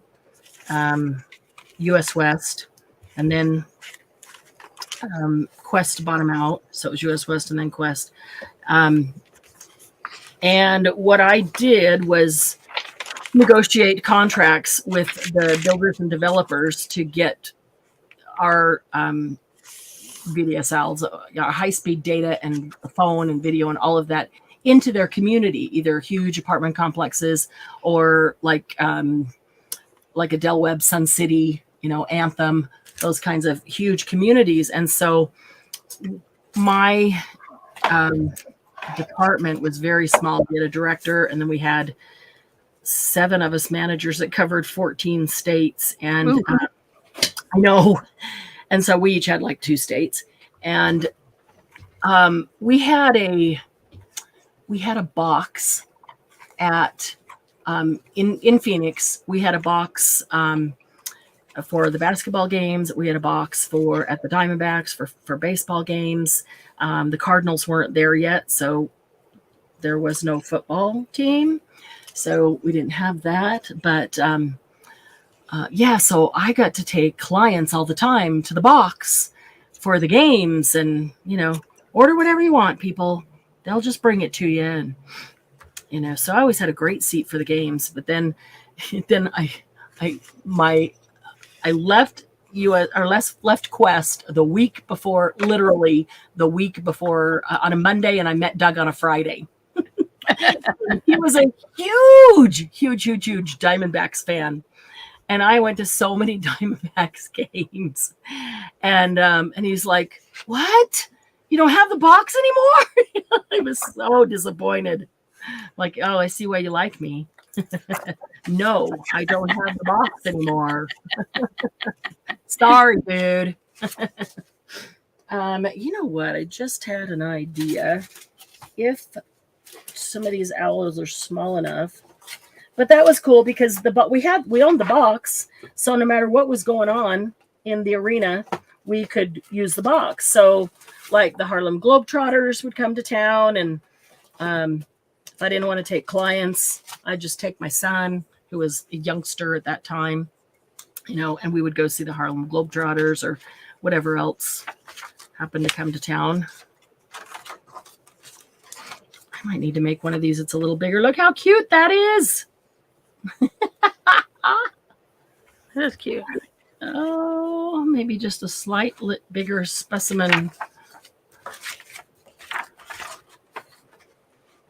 US West, and then Quest bought them out. So it was US West and then Quest. And what I did was negotiate contracts with the builders and developers to get our VDSLs, high-speed data and phone and video and all of that into their community, either huge apartment complexes or like a Del Webb, Sun City, Anthem, those kinds of huge communities. And so my department was very small. We had a director, and then we had 7 of us managers that covered 14 states. And I know. And so we each had like 2 states. And we had a box at in Phoenix. We had a box for the basketball games. We had a box at the Diamondbacks for baseball games. The Cardinals weren't there yet, so there was no football team. So we didn't have that. But so I got to take clients all the time to the box for the games, and, order whatever you want, people. They'll just bring it to you. And, so I always had a great seat for the games. But then I left left Quest literally the week before on a Monday, and I met Doug on a Friday. He was a huge Diamondbacks fan. And I went to so many Diamondbacks games. And he's like, "What? You don't have the box anymore?" I was so disappointed. Like, "Oh, I see why you like me." No, I don't have the box anymore. Sorry, dude. You know what? I just had an idea. If some of these owls are small enough, but that was cool because we owned the box, so no matter what was going on in the arena, we could use the box. So, like, the Harlem Globetrotters would come to town, and if I didn't want to take clients, I'd just take my son, who was a youngster at that time, and we would go see the Harlem Globetrotters or whatever else happened to come to town. I might need to make one of these. It's a little bigger. Look how cute that is.
That's cute.
Oh, maybe just a slight bigger specimen.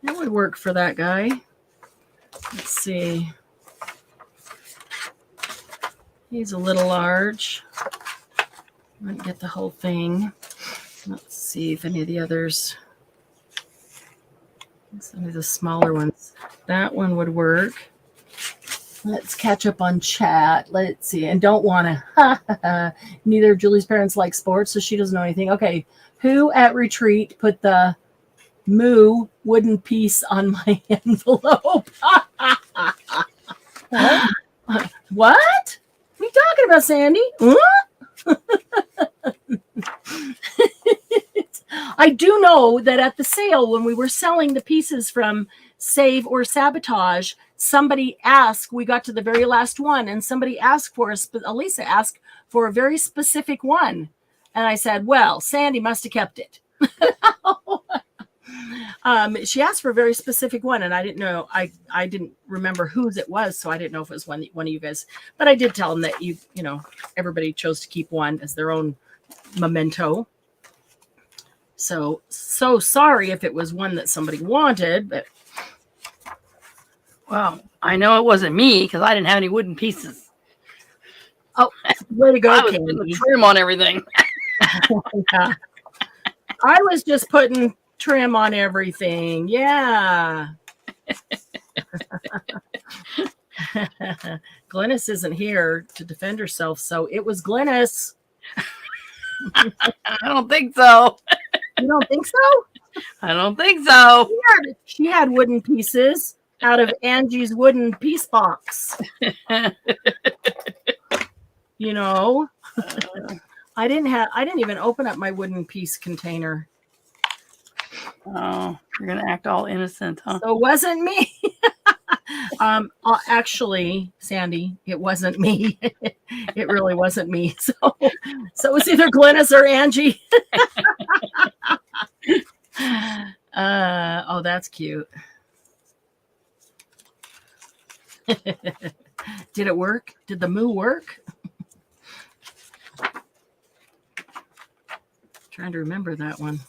That would work for that guy. Let's see. He's a little large. Might get the whole thing. Let's see if any of the others. Some of the smaller ones. That one would work. Let's catch up on chat. Let's see. And don't want to. Neither of Julie's parents like sports, so she doesn't know anything. Okay. Who at retreat put the moo wooden piece on my envelope? What? What are you talking about, Sandy? I do know that at the sale, when we were selling the pieces from Save or Sabotage, somebody asked, we got to the very last one, and somebody asked for Elisa asked for a very specific one. And I said, well, Sandy must have kept it. She asked for a very specific one, and I didn't know. I didn't remember whose it was, so I didn't know if it was one of you guys. But I did tell them that everybody chose to keep one as their own memento. So sorry if it was one that somebody wanted, but
well, I know it wasn't me because I didn't have any wooden pieces.
Oh, way to go,
I was putting the trim on everything.
Yeah. I was just putting trim on everything. Yeah. Glynis isn't here to defend herself, so it was Glynis.
I don't think so.
You don't think so?
I don't think so.
She had wooden pieces out of Angie's wooden piece box. I didn't even open up my wooden piece container.
Oh, you're gonna act all innocent, huh?
So it wasn't me. Actually, Sandy, it wasn't me. It really wasn't me. So it was either Glynis or Angie. Oh, that's cute. Did it work? Did the moo work? Trying to remember that one.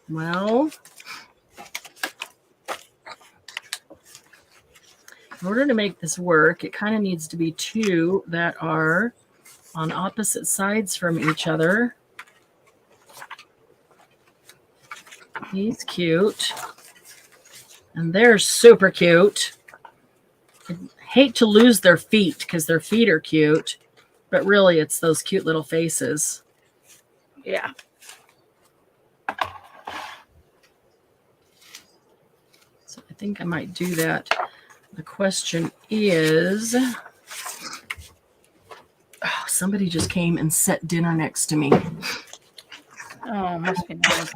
Well, in order to make this work, it kind of needs to be two that are on opposite sides from each other. He's cute. And they're super cute. I hate to lose their feet because their feet are cute, but really it's those cute little faces.
Yeah.
think I might do that. The question is, somebody just came and set dinner next to me.
Oh, must be nice.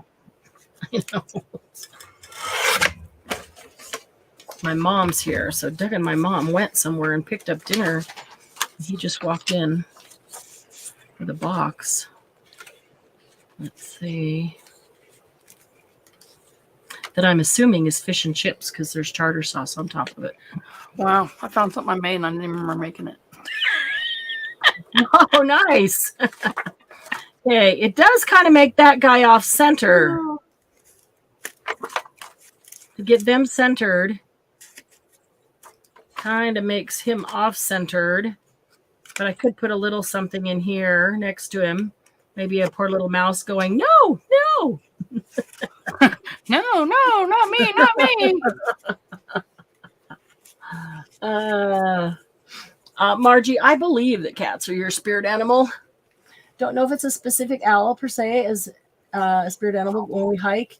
I know. My mom's here, so Doug and my mom went somewhere and picked up dinner. He just walked in with a box. Let's see. That I'm assuming is fish and chips because there's tartar sauce on top of it.
Wow, I found something I made and I didn't even remember making it.
Oh, nice. Okay, it does kind of make that guy off center. To get them centered kind of makes him off centered. But I could put a little something in here next to him. Maybe a poor little mouse going, no, no.
No, not me, not me.
Margie, I believe that cats are your spirit animal. Don't know if it's a specific owl per se as a spirit animal. When we hike,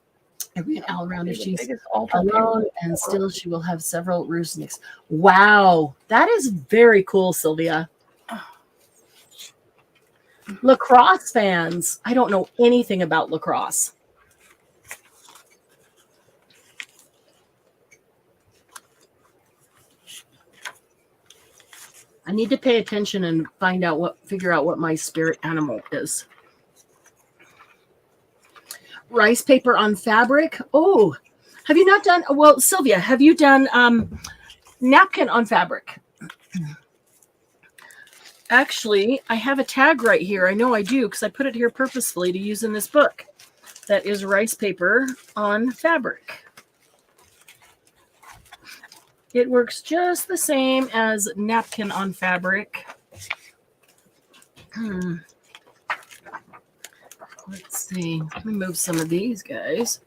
every an owl around if she's alone, and still she will have several roosts. Wow, that is very cool, Sylvia. Lacrosse fans. I don't know anything about lacrosse. I need to pay attention and figure out what my spirit animal is. Rice paper on fabric. Oh, have you not done, well, Sylvia, have you done napkin on fabric? Actually, I have a tag right here. I know I do because I put it here purposefully to use in this book. That is rice paper on fabric. It works just the same as napkin on fabric. Let's see. Let me move some of these guys.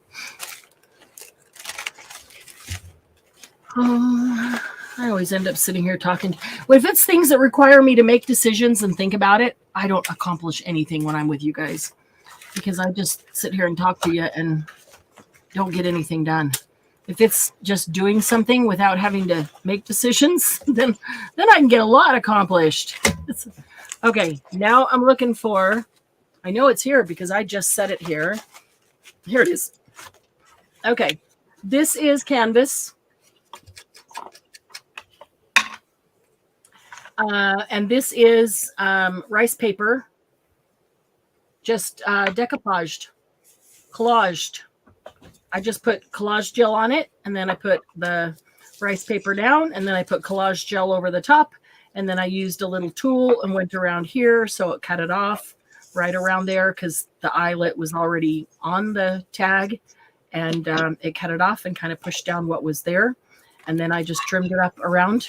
I always end up sitting here talking. Well, if it's things that require me to make decisions and think about it, I don't accomplish anything when I'm with you guys because I just sit here and talk to you and don't get anything done. If it's just doing something without having to make decisions, then I can get a lot accomplished. Okay, now I'm looking for, I know it's here because I just set it here. Here it is. Okay, this is canvas. And this is rice paper, just decoupaged, collaged. I just put collage gel on it, and then I put the rice paper down, and then I put collage gel over the top, and then I used a little tool and went around here, so it cut it off right around there because the eyelet was already on the tag, and it cut it off and kind of pushed down what was there, and then I just trimmed it up around.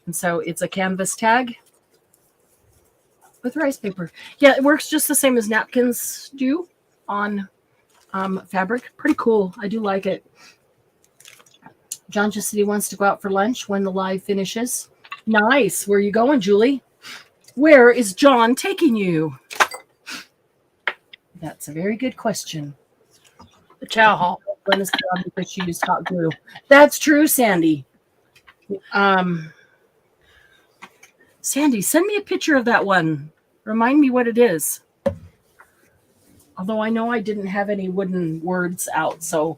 And so it's a canvas tag with rice paper. Yeah, it works just the same as napkins do on fabric. Pretty cool. I do like it. John just said he wants to go out for lunch when the live finishes. Nice. Where are you going, Julie? Where is John taking you? That's a very good question.
The chow hall.
Because she used hot glue. That's true, Sandy. Sandy, send me a picture of that one. Remind me what it is. Although I know I didn't have any wooden words out. So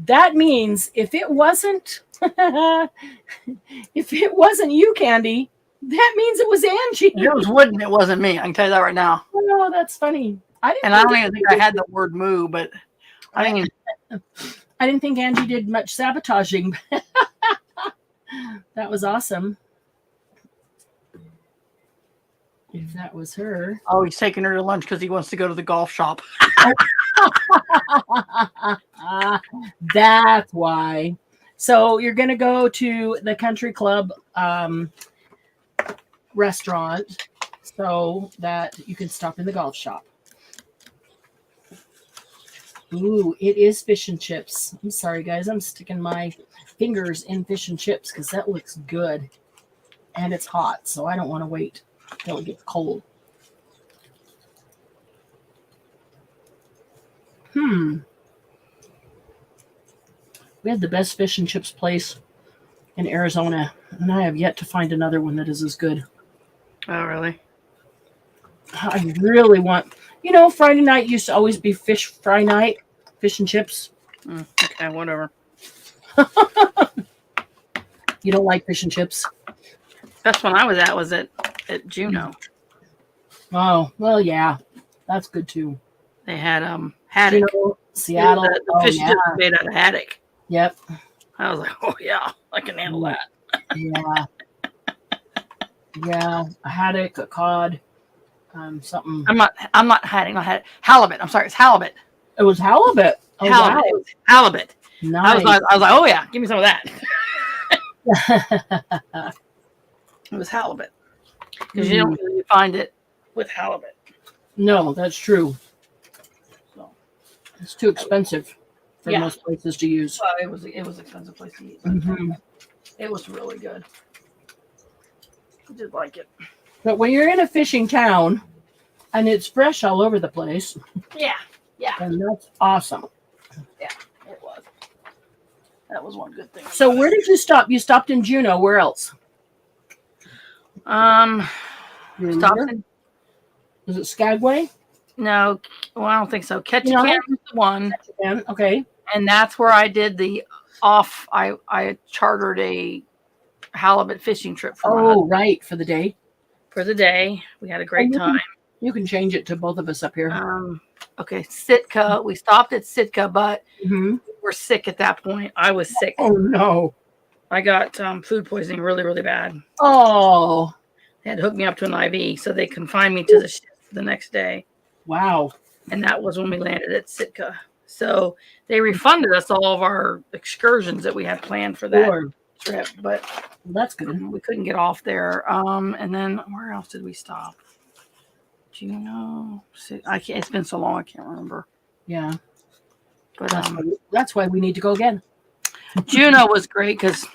that means if it wasn't you, Candy, that means it was Angie.
It was wooden. It wasn't me. I can tell you that right now.
Oh, that's funny. I
don't even think I had the word moo, but I
didn't think Angie did much sabotaging. That was awesome. If that was her.
Oh, he's taking her to lunch because he wants to go to the golf shop.
That's why. So you're going to go to the country club restaurant so that you can stop in the golf shop. Ooh, it is fish and chips. I'm sorry, guys. I'm sticking my fingers in fish and chips because that looks good. And it's hot, so I don't want to wait till it gets cold. We had the best fish and chips place in Arizona, and I have yet to find another one that is as good.
Oh, really?
I really want, Friday night used to always be fish fry night, fish and chips.
Okay, whatever.
You don't like fish and chips?
Best one I was at Juneau.
Oh, well, yeah, that's good too.
They had haddock.
Juneau, Seattle.
The fish chips made out of haddock.
Yep.
I was like, oh yeah, I can handle that.
Yeah. Yeah, a haddock, a cod, something.
I'm not haddock. Halibut. I'm sorry, it's halibut.
It was halibut. Oh,
Halibut.
wow.
It was halibut.
Nice.
I was like, oh yeah, give me some of that. It was halibut because you don't really find it with halibut.
No, that's true. So it's too expensive for most places to use.
Well, it was an expensive place to eat.
Mm-hmm.
It was really good. I did like it.
But when you're in a fishing town and it's fresh all over the place,
yeah,
and that's awesome.
Yeah, it was. That was one good thing.
So where did you stop? You stopped in Juneau. Where else?
Stopped in,
Was it Skagway?
no, well, I don't think so. Ketchikan was the one.
Okay.
And that's where I did the off. I chartered a halibut fishing trip for my husband.
Right, for the day.
For the day. We had a great time.
You can change it to both of us up here.
Okay, Sitka. We stopped at Sitka, but we were sick at that point. I was sick.
Oh no.
I got food poisoning really, really bad.
Oh.
They had to hook me up to an IV, so they confined me to the ship the next day.
Wow.
And that was when we landed at Sitka. So they refunded us all of our excursions that we had planned for that trip, but
that's good.
We couldn't get off there. And then where else did we stop? Juneau. It's been so long, I can't remember.
Yeah.
But
that's why we need to go again.
Juneau was great because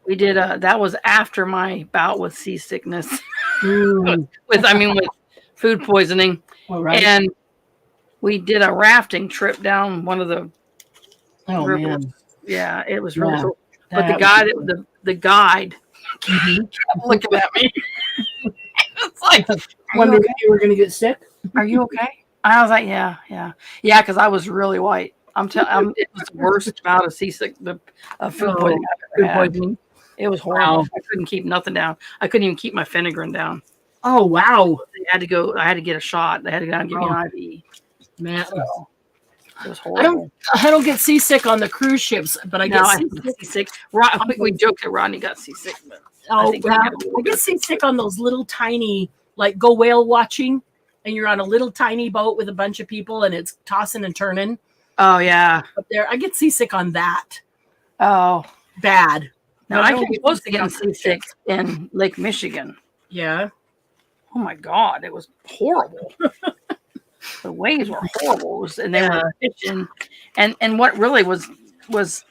we did that was after my bout with seasickness. with food poisoning.
All right.
And we did a rafting trip down one of the rivers. Man. Yeah, it was really cool. But the guide kept looking at me. It's like,
wondering if you were going to get sick.
Are you okay? I was like, yeah, because I was really white. It was the worst bout of seasick, food poisoning I've ever had. It was horrible. Wow. I couldn't keep nothing down. I couldn't even keep my Phenergan down.
Oh wow!
I had to get a shot. They had to go and give me an IV.
Man,
so, it was horrible.
I don't get seasick on the cruise ships, but I get
seasick. We joked that Rodney got seasick, but
I get seasick on those little tiny, like go whale watching, and you're on a little tiny boat with a bunch of people, and it's tossing and turning.
Oh yeah,
up there, I get seasick on that.
Oh,
bad.
No, I came close to getting seasick in Lake Michigan.
Yeah.
Oh my God, it was horrible. The waves were horrible, and they were fishing. And what really was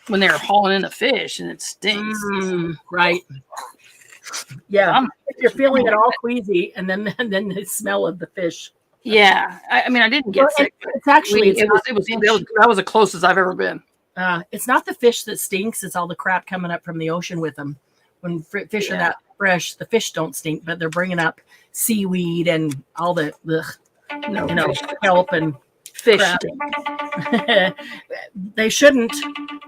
when they were hauling in the fish, and it stinks.
Right. Yeah. If you're feeling it all queasy, and then the smell of the fish.
Yeah. I mean, I didn't get sick.
It's actually
that was the closest I've ever been.
It's not the fish that stinks. It's all the crap coming up from the ocean with them. When fish are that fresh, the fish don't stink, but they're bringing up seaweed and all the kelp and
fish.
They shouldn't.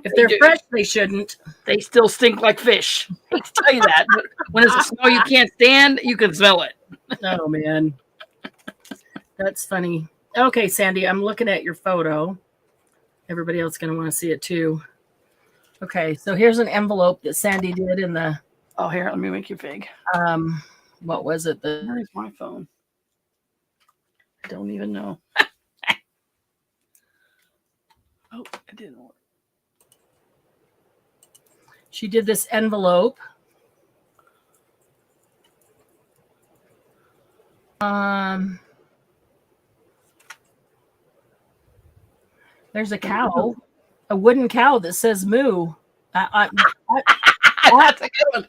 If they're fresh, they shouldn't.
They still stink like fish. I can tell you that. But when it's a smell you can't stand, you can smell it.
Oh man, that's funny. Okay, Sandy, I'm looking at your photo. Everybody else is going to want to see it too. Okay, so here's an envelope that Sandy did in the.
Oh, here, let me make you big.
What was it?
Where's my phone? I don't even know. Oh, it didn't work.
She did this envelope. There's a cow, a wooden cow that says moo.
That's a good one.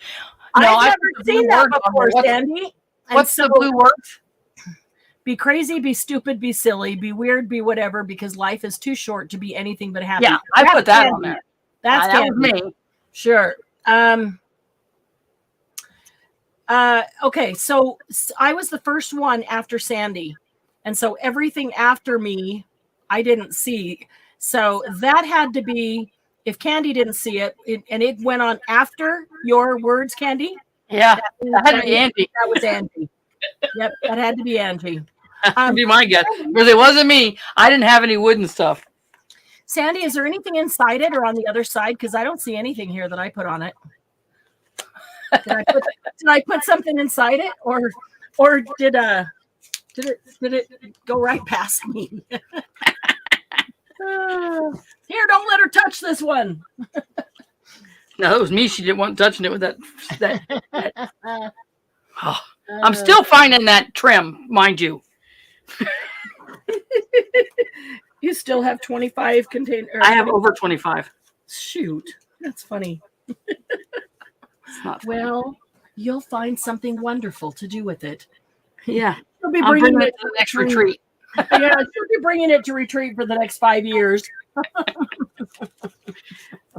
No, I've never seen that before, Sandy.
What's the blue word?
Be crazy, be stupid, be silly, be weird, be whatever, because life is too short to be anything but happy.
Yeah, I put that on there.
That's
that was me.
Sure. Okay, so I was the first one after Sandy. And so everything after me, I didn't see. So that had to be, if Candy didn't see it, and it went on after your words, Candy.
Yeah, that had to be Angie.
That was Angie. Yep, that had to be Angie.
That'd be my guess. Because it wasn't me. I didn't have any wooden stuff.
Sandy, is there anything inside it or on the other side? Because I don't see anything here that I put on it. Did I put something inside it, or did it go right past me? Here, don't let her touch this one.
No, it was me. She didn't want touching it with that. Oh, I'm still finding that trim, mind you.
You still have 25 containers.
I have over 25.
Shoot, that's funny.
It's not funny.
Well, you'll find something wonderful to do with it.
Yeah,
She'll be
bringing it to the next retreat.
Yeah, she'll be bringing it to retreat for the next 5 years.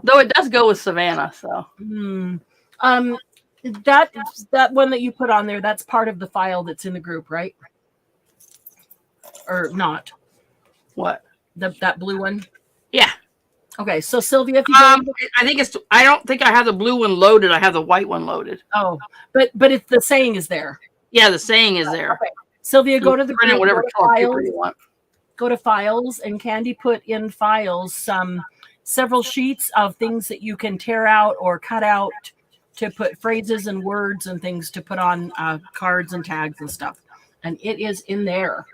Though it does go with Savannah, so.
That one that you put on there, that's part of the file that's in the group, right? Or not?
What?
That blue one?
Yeah.
Okay, so Sylvia, if you
I think it's. I don't think I have the blue one loaded. I have the white one loaded.
Oh, but if the saying is there.
Yeah, the saying is there.
Okay. Sylvia, go to the
group, whatever
files,
you want.
Go to files, and Candy put in files several sheets of things that you can tear out or cut out to put phrases and words and things to put on cards and tags and stuff. And it is in there.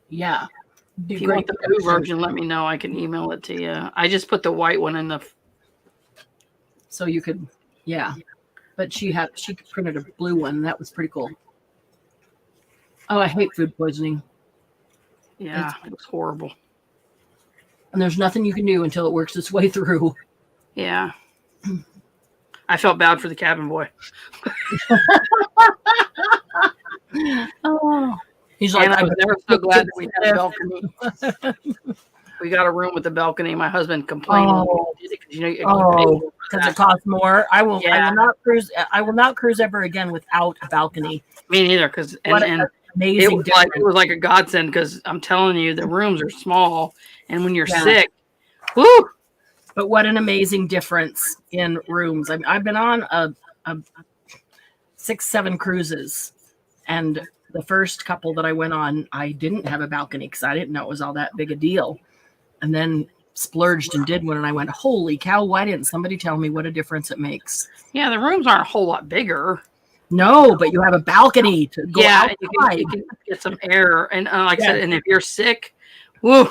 Yeah.
If you want the blue version, let me know. I can email it to you. I just put the white one in the.
So you could, yeah. But she printed a blue one. That was pretty cool. Oh, I hate food poisoning.
Yeah, it was horrible.
And there's nothing you can do until it works its way through.
Yeah. I felt bad for the cabin boy.
Oh. He's like,
I was never so glad that we had a balcony. We got a room with a balcony. My husband complained because
it costs more. I will not cruise. I will not cruise ever again without a balcony.
Me neither. Because
amazing.
It was like a godsend. Because I'm telling you, the rooms are small, and when you're sick, whoo!
But what an amazing difference in rooms. I've been on a 6-7 cruises, and the first couple that I went on, I didn't have a balcony because I didn't know it was all that big a deal. And then splurged and did one, and I went, holy cow, why didn't somebody tell me what a difference it makes?
Yeah, the rooms aren't a whole lot bigger.
No, but you have a balcony to go outside.
You can get some air. And like I said, and if you're sick, woo.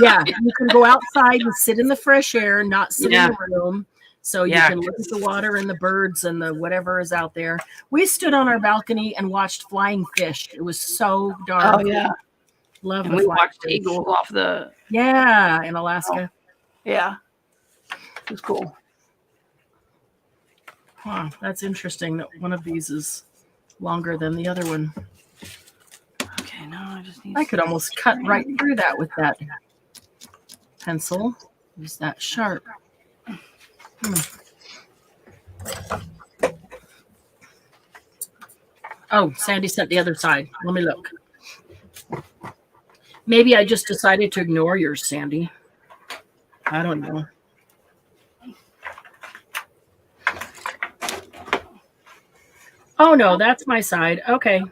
Yeah, you can go outside and sit in the fresh air, not sit in the room. So you can look at the water and the birds and the whatever is out there. We stood on our balcony and watched flying fish. It was so dark.
Oh, yeah.
Love
and we watched eagles off the...
Yeah, in Alaska.
Yeah. It was cool.
Huh, that's interesting that one of these is longer than the other one.
Okay, now I just need...
I could almost cut right through that with that pencil. Is that sharp? Oh, Sandy sent the other side. Let me look. Maybe I just decided to ignore yours, Sandy. I don't know. Oh, no, that's my side. Okay.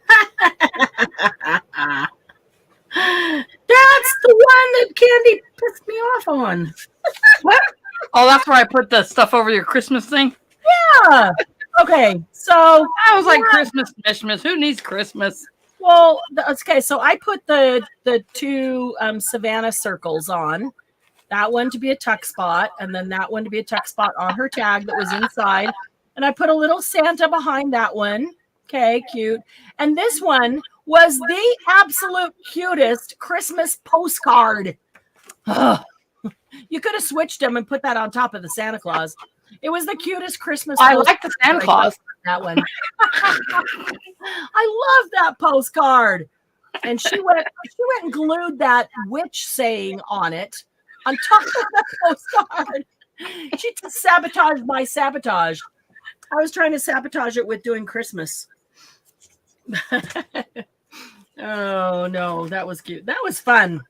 That's the one that Candy pissed me off on.
What? Oh, that's where I put the stuff over your Christmas thing?
Yeah. Okay, so
I was like, Christmas. Who needs Christmas?
Well, okay, so I put the two Savannah circles on. That one to be a tuck spot, and then that one to be a tuck spot on her tag that was inside. And I put a little Santa behind that one. Okay, cute. And this one was the absolute cutest Christmas postcard. Ugh. You could have switched them and put that on top of the Santa Claus. It was the cutest Christmas.
I like the Santa Claus.
That one. I love that postcard. And she went and glued that witch saying on it on top of the postcard. She sabotaged my sabotage. I was trying to sabotage it with doing Christmas. Oh no, that was cute. That was fun.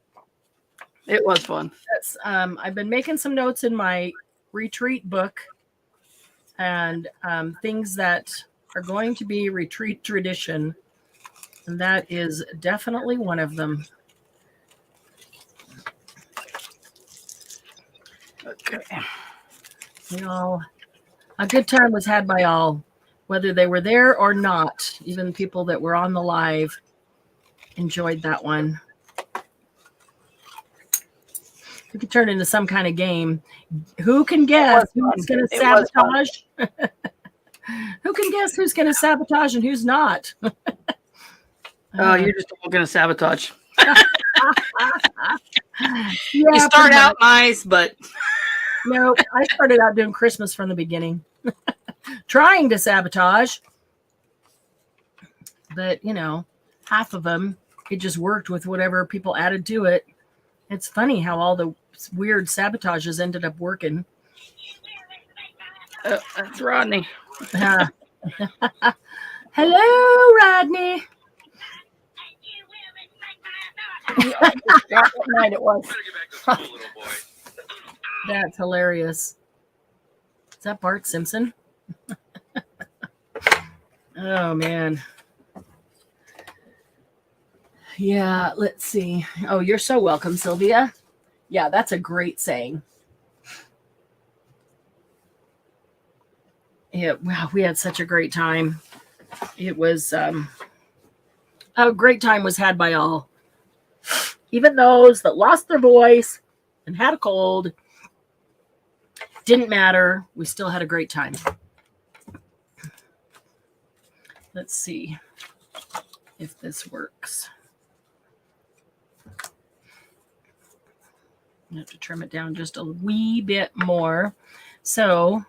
It was fun.
That's I've been making some notes in my retreat book and things that are going to be retreat tradition. And that is definitely one of them.
Okay.
You know, a good time was had by all, whether they were there or not. Even people that were on the live enjoyed that one. We could turn into some kind of game. Who can guess who's going to sabotage? Who can guess who's going to sabotage and who's not?
Oh, you're just all going to sabotage.
Yeah,
you start out nice, but...
No, I started out doing Christmas from the beginning. Trying to sabotage. But, you know, half of them, it just worked with whatever people added to it. It's funny how all the weird sabotages ended up working.
That's Rodney.
Hello, Rodney.
What night it was.
That's hilarious. Is that Bart Simpson? Oh, man. Yeah, let's see. Oh, you're so welcome, Sylvia. Yeah, that's a great saying. Yeah, wow, we had such a great time. It was a great time was had by all. Even those that lost their voice and had a cold. Didn't matter. We still had a great time. Let's see if this works. I have to trim it down just a wee bit more. So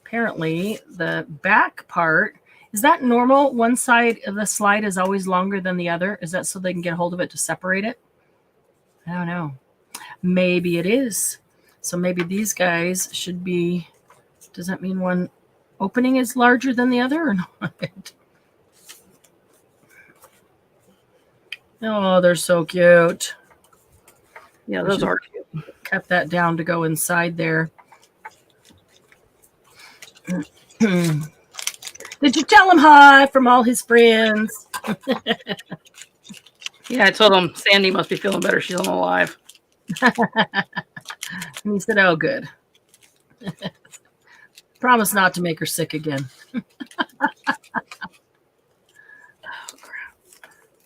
apparently the back part, is that normal? One side of the slide is always longer than the other. Is that so they can get a hold of it to separate it? I don't know. Maybe it is. So maybe these guys should be, does that mean one opening is larger than the other or not? Oh, they're so cute.
Yeah, those are cute.
Cut that down to go inside there. Did you tell him hi from all his friends?
Yeah, I told him Sandy must be feeling better. She's on the live.
And he said, oh, good. Promise not to make her sick again.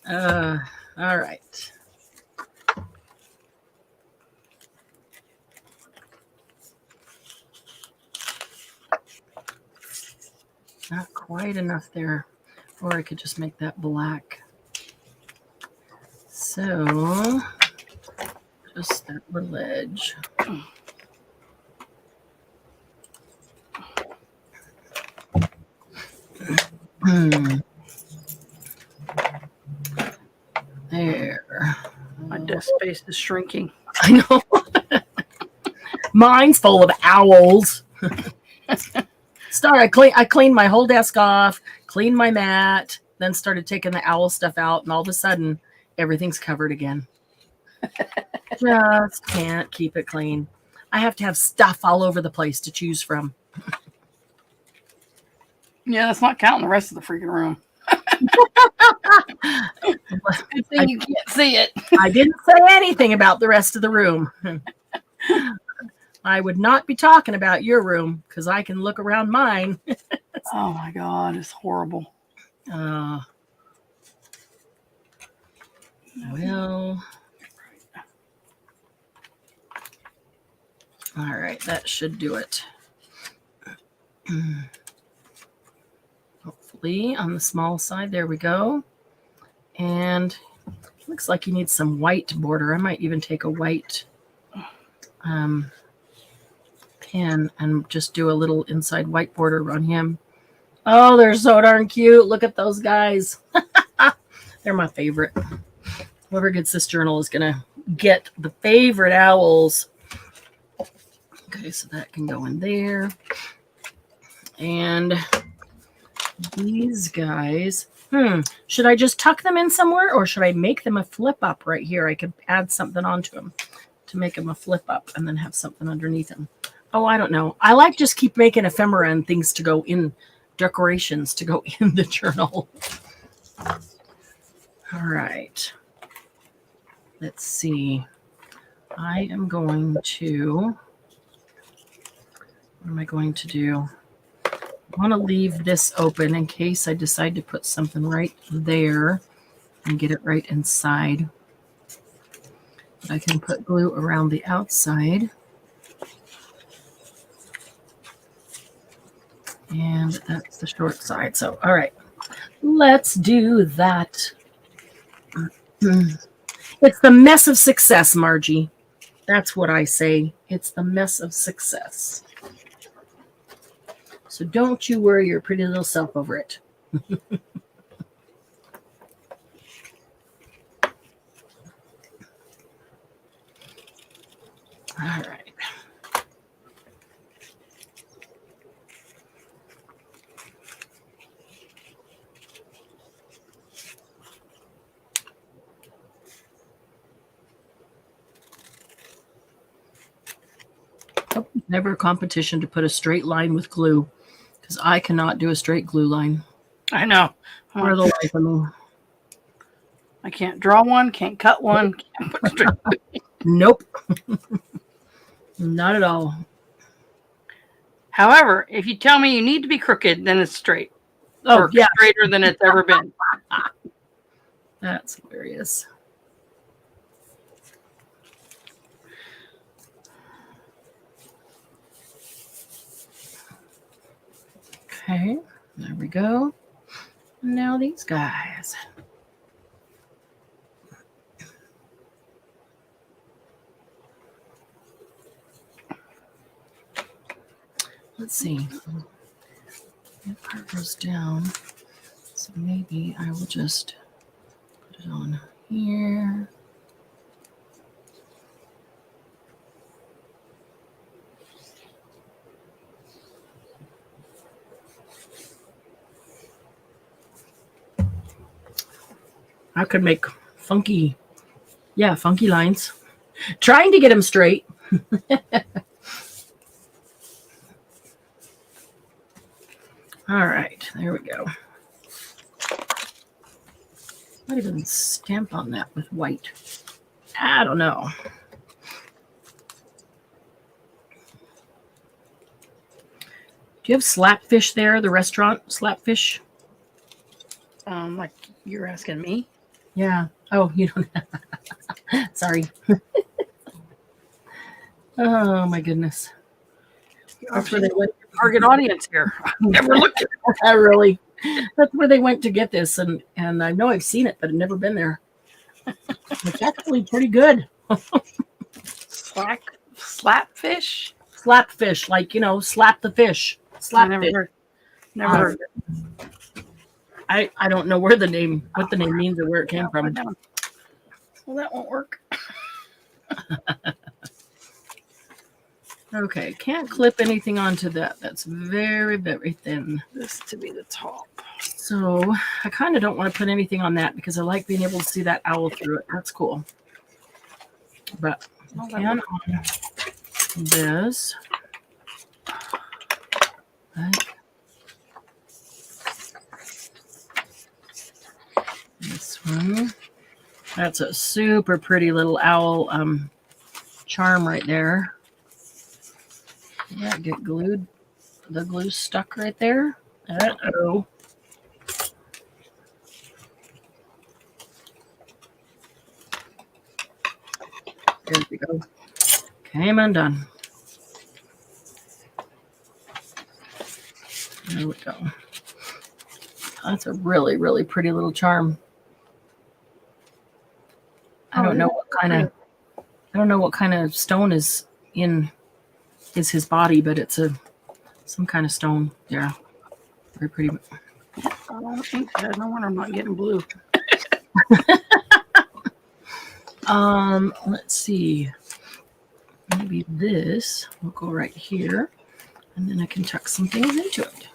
Oh, crap. All right. Not quite enough there. Or I could just make that black. So, just that little edge. There.
My desk space is shrinking.
I know. Mine's full of owls. I cleaned my whole desk off, cleaned my mat, then started taking the owl stuff out, and all of a sudden, everything's covered again. Just can't keep it clean. I have to have stuff all over the place to choose from.
Yeah, that's not counting the rest of the freaking room. Good thing you can't see it.
I didn't say anything about the rest of the room. I would not be talking about your room because I can look around mine.
Oh my God, it's horrible.
Well, all right, that should do it. Hopefully on the small side, there we go. And looks like you need some white border. I might even take a white pen and just do a little inside white border on him. Oh, they're so darn cute. Look at those guys. They're my favorite. Whoever gets this journal is going to get the favorite owls. Okay, so that can go in there. And these guys, should I just tuck them in somewhere or should I make them a flip up right here? I could add something onto them to make them a flip up and then have something underneath them. Oh, I don't know. I like just keep making ephemera and things to go in, decorations to go in the journal. All right. Let's see. I am going to, what am I going to do? I want to leave this open in case I decide to put something right there and get it right inside. But I can put glue around the outside. And that's the short side. So, all right, let's do that. It's the mess of success, Margie. That's what I say. It's the mess of success. So don't you worry your pretty little self over it. All right. Oh, never a competition to put a straight line with glue because I cannot do a straight glue line.
I know.
For the life of me.
I can't draw one, can't cut one, can't put straight glue.
Nope. Not at all.
However, if you tell me you need to be crooked, then it's straight.
Oh,
or
yeah.
Straighter than it's ever been.
That's hilarious. Okay, there we go. Now these guys. Let's see. That part goes down. So maybe I will just put it on here. I could make funky lines. Trying to get them straight. All right, there we go. Might even stamp on that with white. I don't know. Do you have Slapfish there, the restaurant? Slapfish?
Like you're asking me?
Yeah. Oh, you don't have. Sorry. Oh, my goodness.
That's where they went. Target audience here. I've never looked at
it. Really. That's where they went to get this. And I know I've seen it, but I've never been there. It's actually pretty good.
Slapfish?
Slapfish, like, you know, slap the fish. Slap
never
fish.
Never heard
it. I don't know what the name means or where it came from.
Well, that won't work.
Okay, can't clip anything onto that. That's very, very thin.
This to be the top.
So I kind of don't want to put anything on that because I like being able to see that owl through it. That's cool. But I can on this. Right. This one. That's a super pretty little owl charm right there. Yeah, get glued. The glue stuck right there. Uh-oh. There we go. Came undone. There we go. That's a really, really pretty little charm. I don't know what kind of stone is in is his body, but it's some kind of stone. Yeah, very pretty.
I don't think so. No wonder I'm not getting blue.
Let's see. Maybe this will go right here, and then I can tuck some things into it.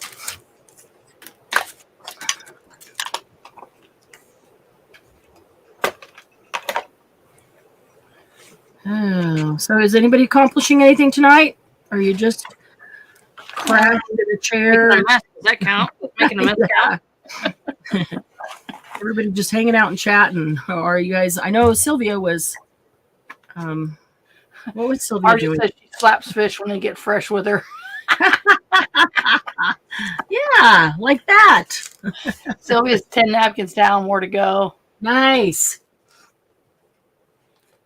Oh, so is anybody accomplishing anything tonight? Or are you just crashed into the chair?
Making a mess. Does that count? Making a mess count?
Everybody just hanging out and chatting. Or are you guys? I know Sylvia was. What was Sylvia
Margie
doing?
says she slaps fish when they get fresh with her.
Yeah, like that.
Sylvia's 10 napkins down, more to go.
Nice.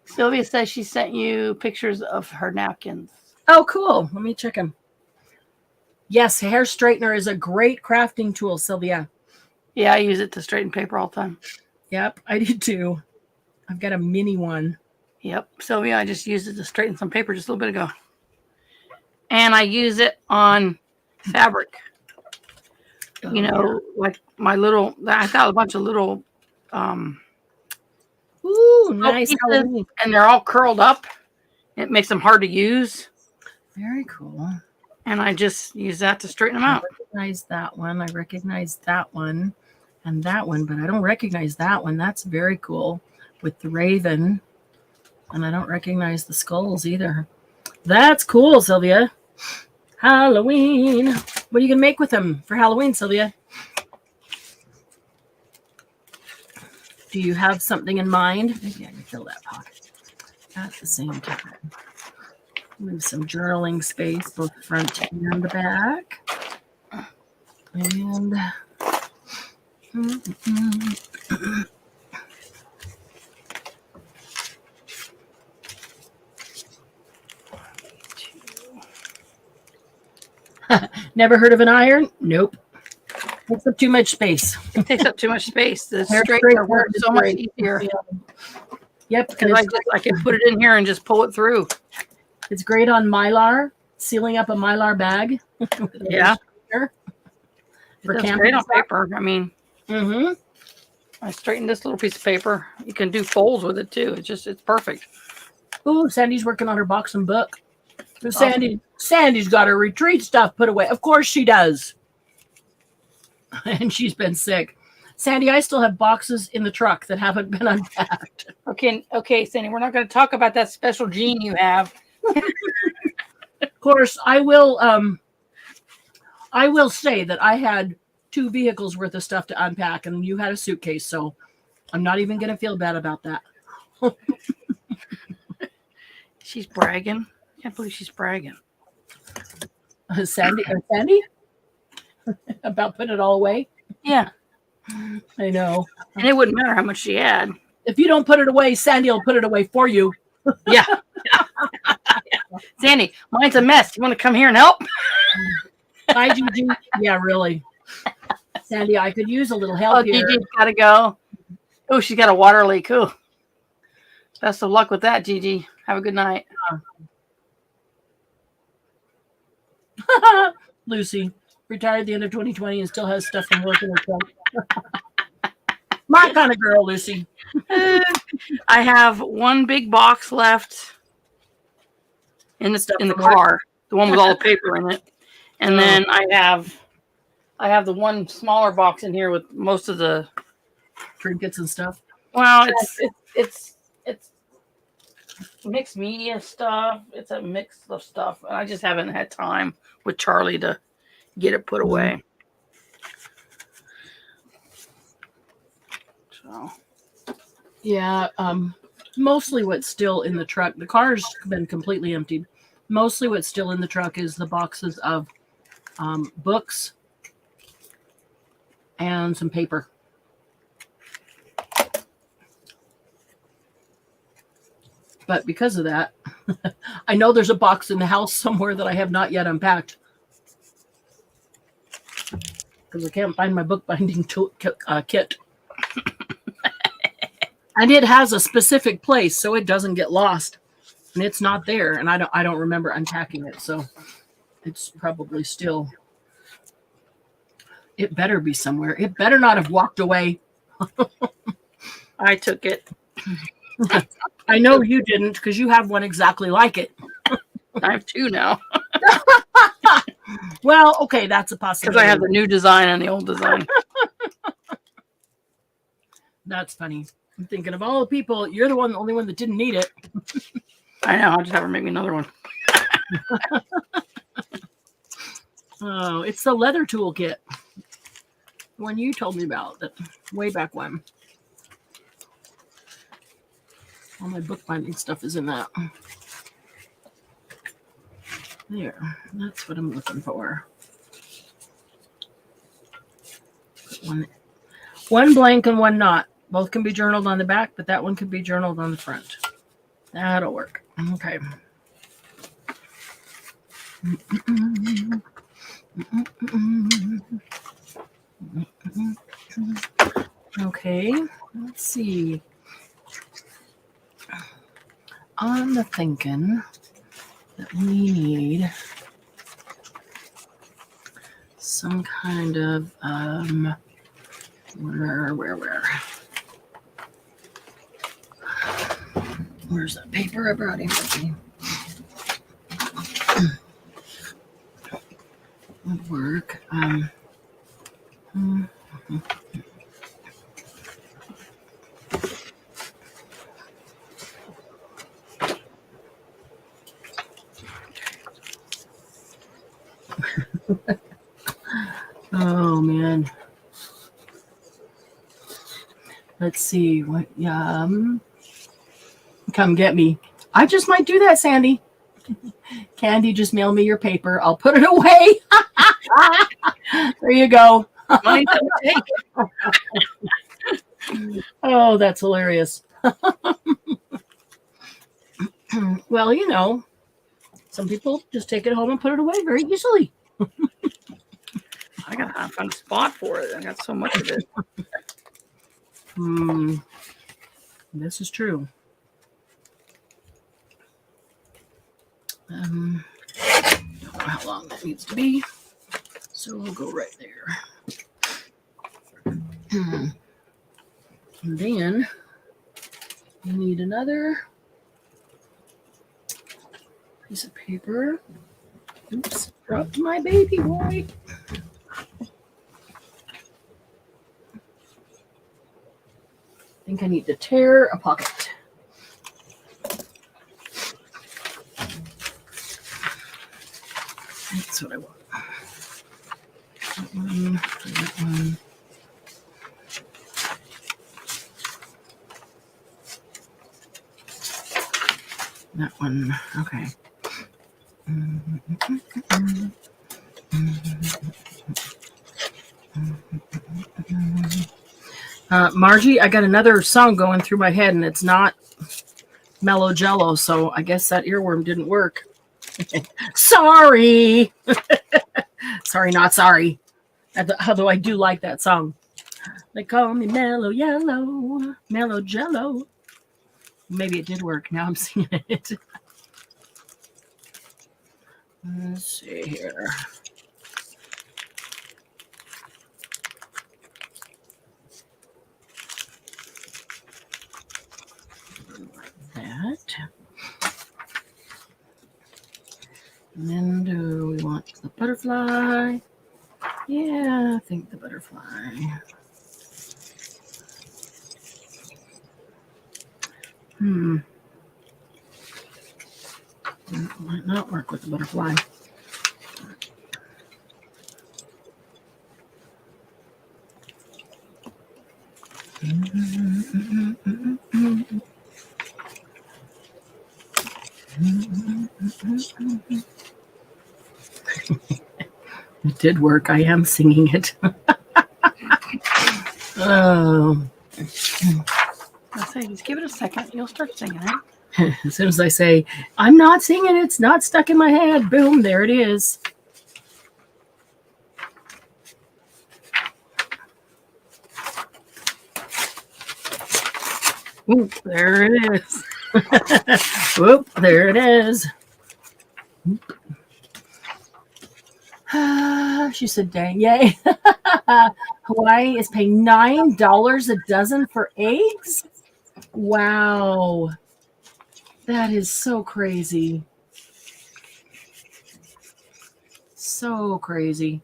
Sylvia says she sent you pictures of her napkins.
Oh, cool. Let me check them. Yes, hair straightener is a great crafting tool, Sylvia.
Yeah, I use it to straighten paper all the time.
Yep, I do too. I've got a mini one.
Yep, Sylvia, I just used it to straighten some paper just a little bit ago. And I use it on fabric. You know, like my little, I got a bunch of little
ooh, nice.
pieces, and they're all curled up. It makes them hard to use.
Very cool.
And I just use that to straighten them out.
I recognize that one. I recognize that one and that one, but I don't recognize that one. That's very cool with the raven. And I don't recognize the skulls either. That's cool, Sylvia. Halloween. What are you going to make with them for Halloween, Sylvia? Do you have something in mind? Maybe I can fill that pocket at the same time. Move some journaling space, both the front and the back. And never heard of an iron? Nope. Takes up too much space.
It takes up too much space. The
Hair
straightener works
is
so much
great.
easier.
Yep.
Because I can put it in here and just pull it through.
It's great on Mylar, sealing up a Mylar bag.
Yeah.
For
It's
camping
great on
stuff.
paper. I mean, I straightened this little piece of paper. You can do folds with it too. It's perfect.
Ooh, Sandy's working on her box and book. So Sandy's got her retreat stuff put away. Of course she does. And she's been sick. Sandy, I still have boxes in the truck that haven't been unpacked.
Okay, Sandy, we're not going to talk about that special gene you have.
Of course, I will say that I had 2 vehicles worth of stuff to unpack, and you had a suitcase, so I'm not even going to feel bad about that.
She's bragging. I can't believe she's bragging.
Sandy? About putting it all away?
Yeah.
I know.
And it wouldn't matter how much she had.
If you don't put it away, Sandy will put it away for you.
Yeah. Sandy, mine's a mess. You want to come here and help?
Hi, Gigi. Yeah, really. Sandy, I could use a little help here.
Gigi's got to go. Oh, she's got a water leak. Ooh. Best of luck with that, Gigi. Have a good night.
Lucy, retired at the end of 2020 and still has stuff from work in her trunk. My kind of girl, Lucy.
I have one big box left in the car, the one with all the paper in it, and then I have the one smaller box in here with most of the
Trinkets and stuff.
Well, it's mixed media stuff. It's a mix of stuff, and I just haven't had time with Charlie to get it put away. So,
yeah, mostly what's still in the truck. The car's been completely emptied. Mostly what's still in the truck is the boxes of books and some paper. But because of that, I know there's a box in the house somewhere that I have not yet unpacked. Because I can't find my bookbinding kit. And it has a specific place, so it doesn't get lost. and it's not there, and I don't remember unpacking it, so it's probably still. It better be somewhere. It better not have walked away.
I took it.
I know you didn't, because you have one exactly like it.
I have 2 now.
Well, okay, that's a possibility.
Because I have the new design and the old design.
That's funny. I'm thinking of all the people, you're the only one that didn't need it.
I know. I'll just have her make me another one.
Oh, it's the leather toolkit. The one you told me about, that way back when. All my bookbinding stuff is in that. There. That's what I'm looking for. One blank and one not. Both can be journaled on the back, but that one could be journaled on the front. That'll work. Okay. Okay, let's see. I'm thinking that we need some kind of where's that paper I brought in with me? Would work. Oh man. Let's see what come get me. I just might do that, Sandy. Candy, just mail me your paper. I'll put it away. There you go. Oh, that's hilarious. Well, you know, some people just take it home and put it away very easily.
I gotta find a spot for it. I got so much of it.
This is true. Don't know how long that needs to be, so we'll go right there. And then we need another piece of paper. Oops, dropped my baby boy. I think I need to tear a pocket. That's what I want. That one, that one. That one, okay. Margie, I got another song going through my head, and it's not Mellow Jello, so I guess that earworm didn't work. Sorry. Sorry, not sorry. Although I do like that song. They call me Mellow Yellow, Mellow Jello. Maybe it did work. Now I'm singing it. Let's see here. That. And then do we want the butterfly? Yeah, I think the butterfly. That might not work with the butterfly. It did work. I am singing it. Oh.
I say, just give it a second. You'll start singing it.
As soon as I say, I'm not singing, it's not stuck in my head. Boom, there it is. Ooh, there it is. Whoop, there it is. She said, dang, yay. Hawaii is paying $9 a dozen for eggs? Wow. That is so crazy. So crazy.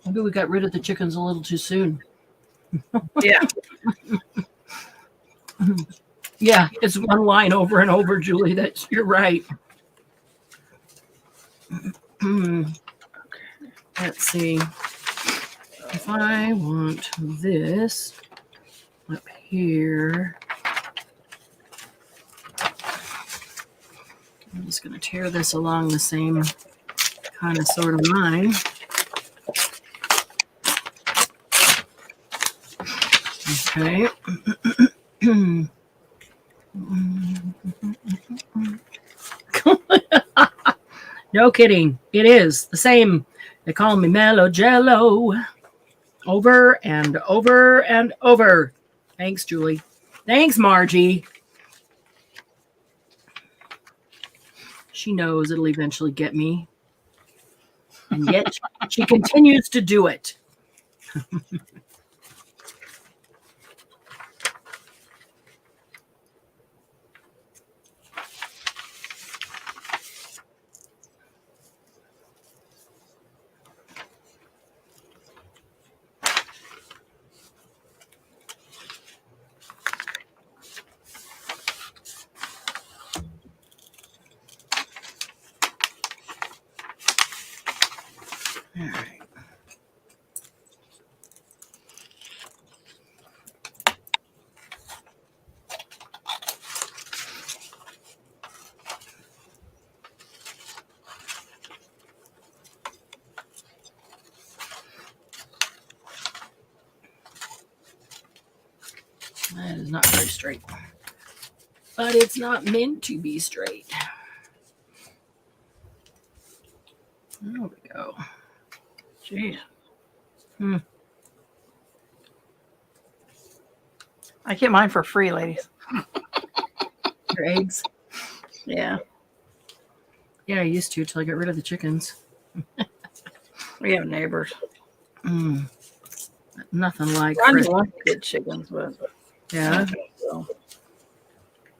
Maybe we got rid of the chickens a little too soon.
Yeah.
Yeah, it's one line over and over, Julie. You're right. Let's see. If I want this up here, I'm just going to tear this along the same kind of sort of line. Okay. No kidding. It is the same. They call me Mellow Jello. Over and over and over. Thanks, Julie. Thanks, Margie. She knows it'll eventually get me. And yet she continues to do it. All right. That is not very straight. But it's not meant to be straight. There we go. Jeez.
I get mine for free, ladies.
Your eggs?
Yeah.
Yeah, I used to till I got rid of the chickens.
We have neighbors.
Nothing like
Ronnie wants to get chickens, but
yeah.
So.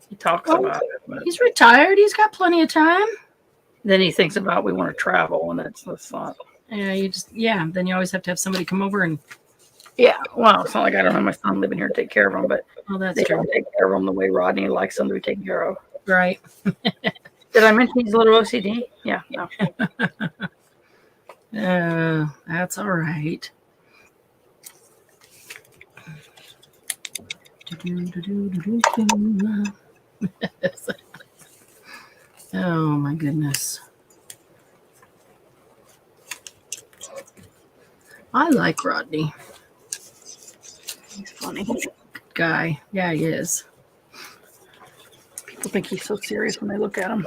He talks about it. But
He's retired. He's got plenty of time.
then he thinks about we want to travel, and that's not.
Yeah, then you always have to have somebody come over and.
Yeah, well, it's not like I don't have my son living here to take care of him, but
That's
they
true.
don't take care of him the way Rodney likes them to be taken care of.
Right.
Did I mention he's a little OCD? Yeah, no.
That's all right. Oh my goodness. I like Rodney.
He's funny.
Good guy. Yeah, he is.
People think he's so serious when they look at him.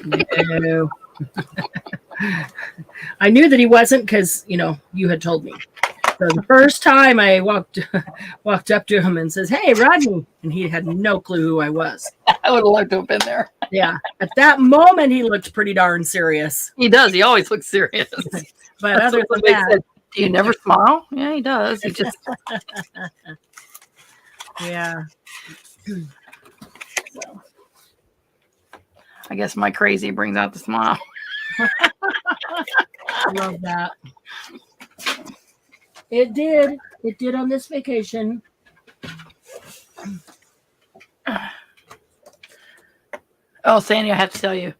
No. I knew that he wasn't because, you had told me. So the first time I walked up to him and says, "Hey, Rodney," and he had no clue who I was.
I would have liked to have been there.
Yeah. At that moment, he looked pretty darn serious.
He does. He always looks serious.
But other than that,
said, do you never smile? Yeah, he does. He just.
Yeah.
So, I guess my crazy brings out the smile.
I love that. It did. It did on this vacation.
Oh, Sandy, I have to tell you,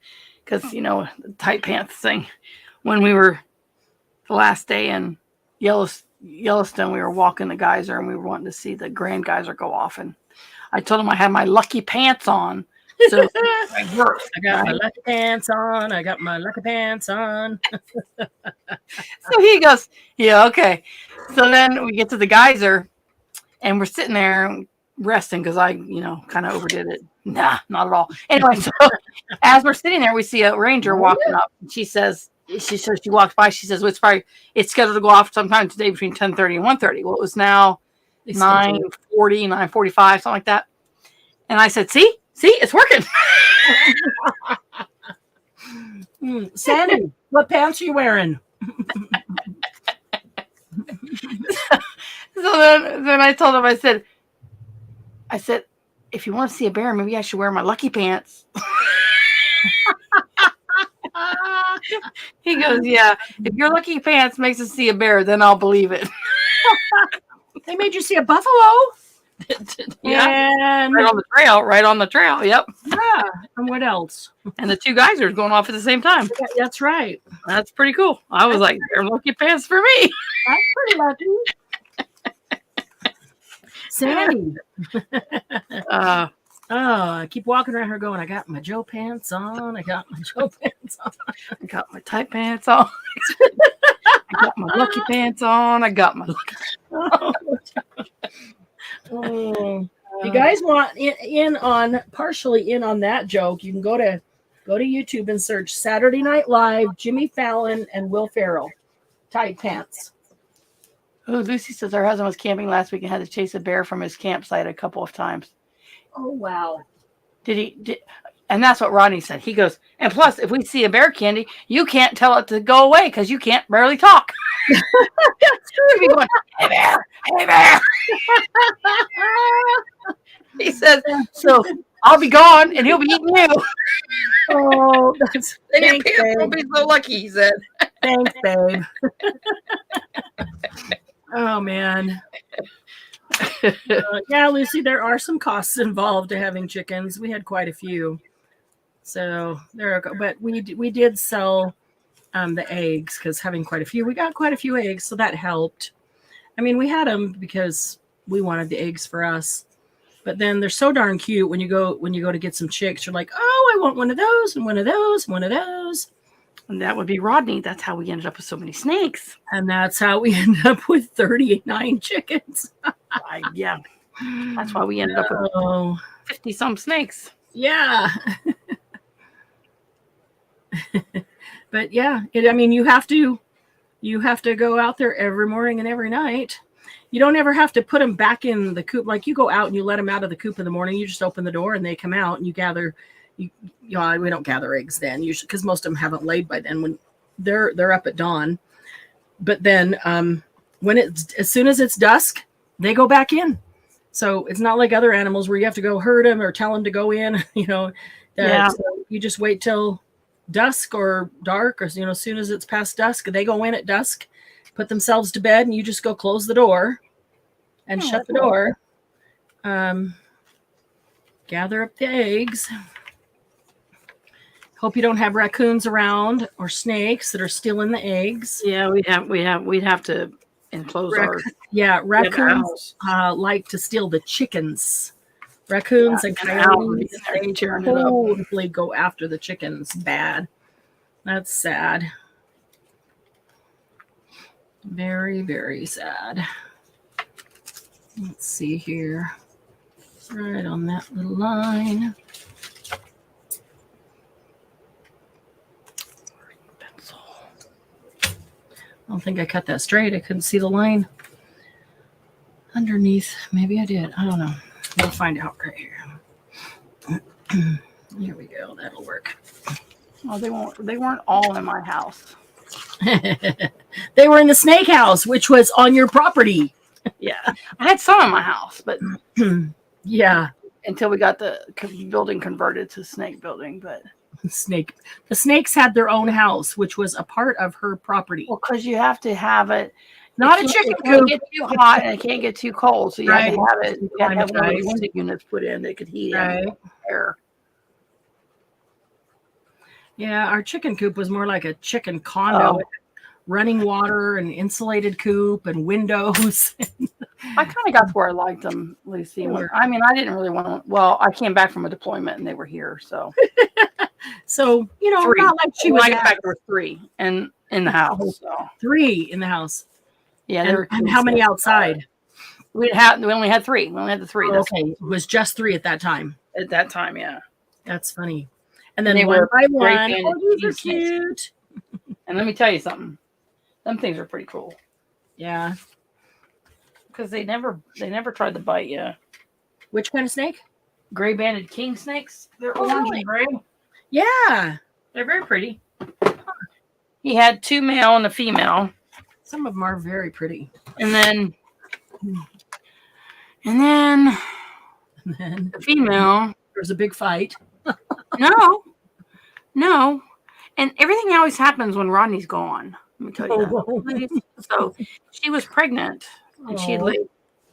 because, the tight pants thing. When we were the last day in Yellowstone, we were walking the geyser and we were wanting to see the Grand Geyser go off. And I told him I had my lucky pants on. So
I got my lucky pants on. I got my lucky pants on.
So he goes, yeah, okay. So then we get to the geyser and we're sitting there resting because I, kind of overdid it. Nah, not at all. Anyway, so as we're sitting there, we see a ranger walking up. And she says, she walked by. She says, well, it's scheduled to go off sometime today between 10:30 and 1:30. Well, it was now 9:40, 9:45, something like that. And I said, see, it's working.
Sandy, what pants are you wearing?
So then I told him, I said, if you want to see a bear, maybe I should wear my lucky pants. He goes, yeah, if your lucky pants makes us see a bear, then I'll believe it.
They made you see a buffalo?
Yeah, and right on the trail. Yep.
Yeah. And what else?
And the two geysers going off at the same time.
That's right.
That's pretty cool. I was like, they're lucky pants for me.
That's pretty lucky. Sandy. I keep walking around her going, I got my Joe pants on. I got my Joe pants on.
I got my tight pants on. I got my lucky pants on. I got my lucky.
If you guys want partially in on that joke, you can go to YouTube and search Saturday Night Live, Jimmy Fallon and Will Ferrell, tight pants.
Oh, Lucy says her husband was camping last week and had to chase a bear from his campsite a couple of times.
Oh, wow.
And that's what Rodney said. He goes, and plus, if we see a bear, Candy, you can't tell it to go away because you can't barely talk. That's true. Be going, hey bear, hey bear. He says, so I'll be gone and he'll be eating you.
Oh, that's
thanks, babe. Won't be so lucky, he said.
Thanks, babe. Oh, man. Yeah, Lucy, there are some costs involved to having chickens. We had quite a few. So but we did sell the eggs because having quite a few, we got quite a few eggs, so that helped. I mean, we had them because we wanted the eggs for us. But then they're so darn cute when you go to get some chicks. You're like, oh, I want one of those and one of those, one of those.
And that would be Rodney. That's how we ended up with so many snakes.
And that's how we ended up with 39 chickens.
Yeah. That's why we ended up with 50-some snakes.
Yeah. But yeah, you have to go out there every morning and every night. You don't ever have to put them back in the coop. Like you go out and you let them out of the coop in the morning. You just open the door and they come out and you gather. We don't gather eggs then usually because most of them haven't laid by then when they're up at dawn. But then as soon as it's dusk, they go back in. So it's not like other animals where you have to go herd them or tell them to go in. So you just wait till dusk or dark or as soon as it's past dusk, they go in at dusk, put themselves to bed, and you just go close the door and shut the door. Gather up the eggs. Hope you don't have raccoons around or snakes that are stealing the eggs.
Yeah, we'd have to enclose our.
Yeah, raccoons like to steal the chickens. Raccoons and coyotes, they totally go after the chickens. Bad. That's sad. Very, very sad. Let's see here. Right on that little line. Pencil. I don't think I cut that straight. I couldn't see the line underneath. Maybe I did. I don't know. We'll find out right here. Here we go. That'll work.
Oh, they weren't all in my house.
They were in the snake house, which was on your property.
Yeah. I had some in my house, but
yeah.
Until we got the building converted to snake building, but
the snakes had their own house, which was a part of her property.
Well, because you have to have it.
Not a chicken coop.
It can't get too hot and it can't get too cold, so you have to have it. You have to have one of those window units put in that could heat air.
Yeah, our chicken coop was more like a chicken condo. Running water and insulated coop and windows.
I kind of got to where I liked them, Lucy. I didn't really want to. Well, I came back from a deployment and they were here, so.
So
three.
Not like she was.
When I got back, there were 3 in the house. So.
3 in the house.
Yeah,
and how many outside?
We only had 3. We only had the 3.
Oh, okay, it was just 3 at that time.
At that time, yeah.
That's funny. And then one by one. Oh, these are cute.
And let me tell you something. Them things are pretty cool.
Yeah.
Because they never tried to bite you.
Which kind of snake?
Gray banded king snakes. They're orange and gray.
Yeah.
They're very pretty. He had 2 male and a female.
Some of them are very pretty.
And then the female.
There's a big fight.
No. And everything always happens when Rodney's gone. Let me tell you that. So she was pregnant and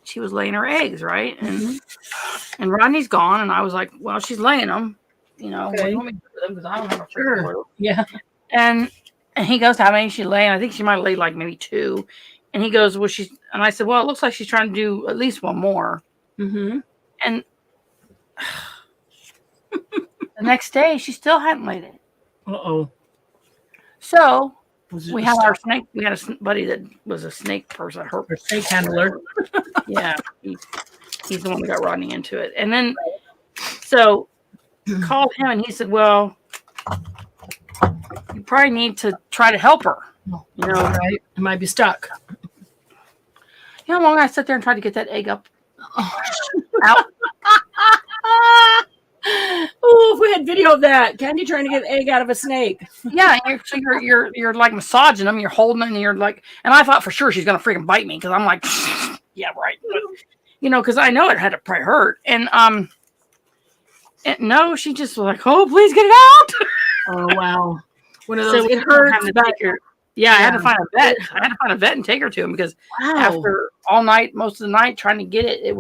she was laying her eggs, right? And Rodney's gone, and I was like, well, she's laying them. You know, what do you want me to do with them? Because I don't have a freaking clue.
Yeah.
And he goes, how many is she laying? I think she might lay like maybe 2. And he goes, well, she's, and I said, well, it looks like she's trying to do at least 1 more.
Mm-hmm.
And the next day, she still hadn't laid it.
Uh-oh.
So we had our snake. We had a buddy that was a snake person. Her
snake handler.
Yeah. He's the one that got Rodney into it. And then, so called him and he said, well, you probably need to try to help her. You know,
right? It might be stuck.
You know how long I sat there and tried to get that egg up? Out.
Oh, if we had video of that. Candy trying to get an egg out of a snake.
Yeah, you're like massaging them, you're holding them, and you're like, and I thought for sure she's gonna freaking bite me because I'm like, yeah, right. But, you know, because I know it had to probably hurt. And no, she just was like, oh, please get it out.
Oh wow. One of those
So
it hurts.
I had to find a vet. I had to find a vet and take her to him because after all night, most of the night trying to get it,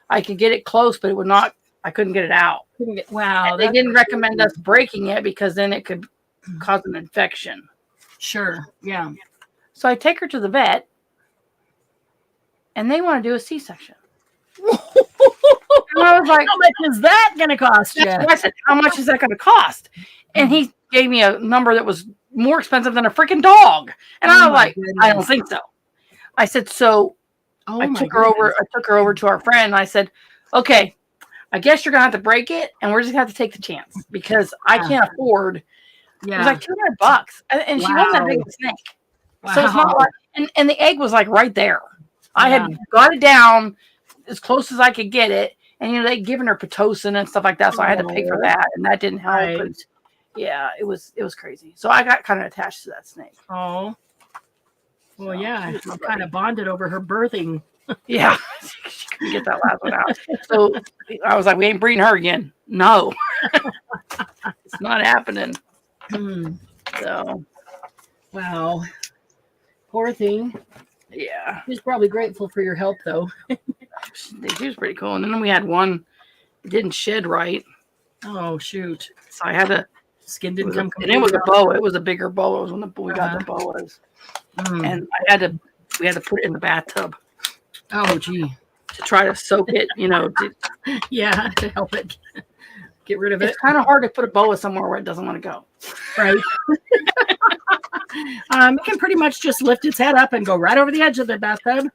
I could get it close, but it would not. I couldn't get it out.
Wow.
They didn't recommend us breaking it because then it could cause an infection.
Sure. Yeah.
So I take her to the vet, and they want to do a C-section. And I was like,
how much is that going to cost you?
I said, how much is that going to cost? And he gave me a number that was more expensive than a freaking dog. And I was like, goodness. I don't think so. I said, so I took her over to our friend, and I said, okay, I guess you're going to have to break it, and we're just going to have to take the chance because I can't afford. Yeah. It was like $200. And she wasn't that big of a snake. Wow. So it's not like, and the egg was like right there. I had got it down as close as I could get it. And, you know, they'd given her Pitocin and stuff like that. So I had to pay for that, and that didn't help. Right. And yeah, it was crazy. So I got kind of attached to that snake.
Oh. Well, yeah. I kind of bonded over her birthing.
Yeah. She couldn't get that last one out. So I was like, we ain't breeding her again. No. It's not happening. So.
Wow. Poor thing.
Yeah.
She's probably grateful for your help, though.
She was pretty cool. And then we had one that didn't shed right.
Oh, shoot.
So I had to.
Skin didn't come.
And it was a boa. It was a bigger boa. It was when we got the boas. And we had to put it in the bathtub.
Oh, gee.
To try to soak it, you know.
To help it. Get rid of it.
It's kind of hard to put a boa somewhere where it doesn't want to go.
Right. It can pretty much just lift its head up and go right over the edge of the bathtub.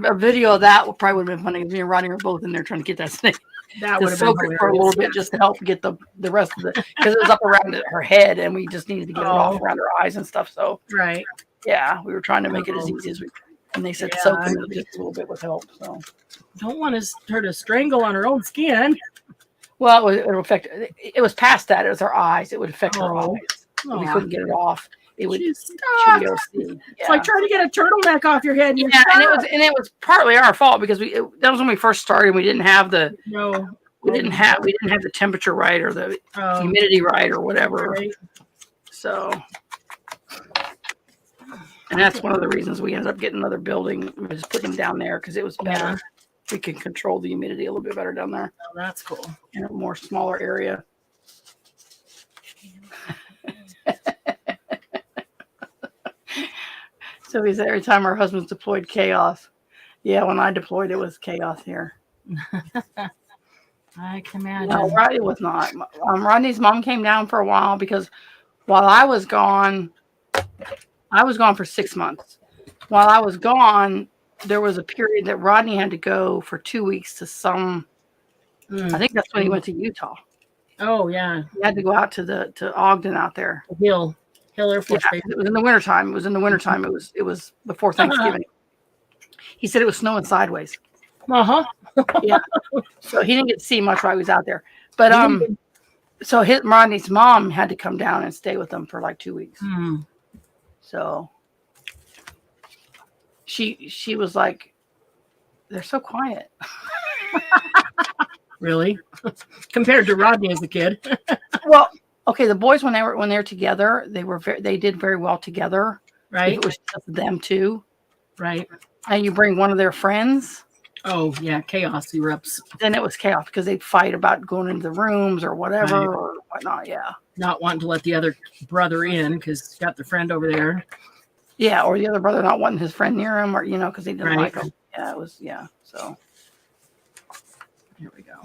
A video of that probably would have been funny if me and Ronnie were both in there trying to get that snake.
That would have been hilarious.
For a little bit just to help get the rest of it because it was up around her head and we just needed to get it off around her eyes and stuff. So
right.
Yeah, we were trying to make it as easy as we could. And they said soak it just a little bit would help. So
don't want her to strangle on her own skin.
Well, it would affect. It was past that. It was her eyes. It would affect her eyes. We couldn't get it off. It would. She would go see. Yeah.
It's like trying to get a turtleneck off your head.
And it was partly our fault because that was when we first started. We didn't have the we didn't have the temperature right or the humidity right or whatever. Right. So, and that's one of the reasons we ended up getting another building. We were just putting down there because it was better. Yeah. We can control the humidity a little bit better down there.
Oh, that's cool.
In a more smaller area. So he said every time our husbands deployed chaos. Yeah, when I deployed, it was chaos here.
I can imagine.
No, Rodney was not. Rodney's mom came down for a while because while I was gone for 6 months. While I was gone, there was a period that Rodney had to go for 2 weeks to some. I think that's when he went to Utah.
Oh, yeah.
He had to go out to Ogden out there.
Hill Air Force Base.
It was in the wintertime. It was before Thanksgiving. He said it was snowing sideways.
Uh-huh.
Yeah. So he didn't get to see much while he was out there. But so Rodney's mom had to come down and stay with them for like 2 weeks. So she was like, they're so quiet.
Really? Compared to Rodney as a kid.
Well, okay, the boys when they were together, they did very well together.
Right.
It was just them two.
Right.
And you bring one of their friends.
Oh, yeah, chaos erupts.
Then it was chaos because they'd fight about going into the rooms or whatever or whatnot. Yeah.
Not wanting to let the other brother in because he's got the friend over there.
Yeah, or the other brother not wanting his friend near him, or because he didn't like him. Yeah, it was. Yeah, so
here we go.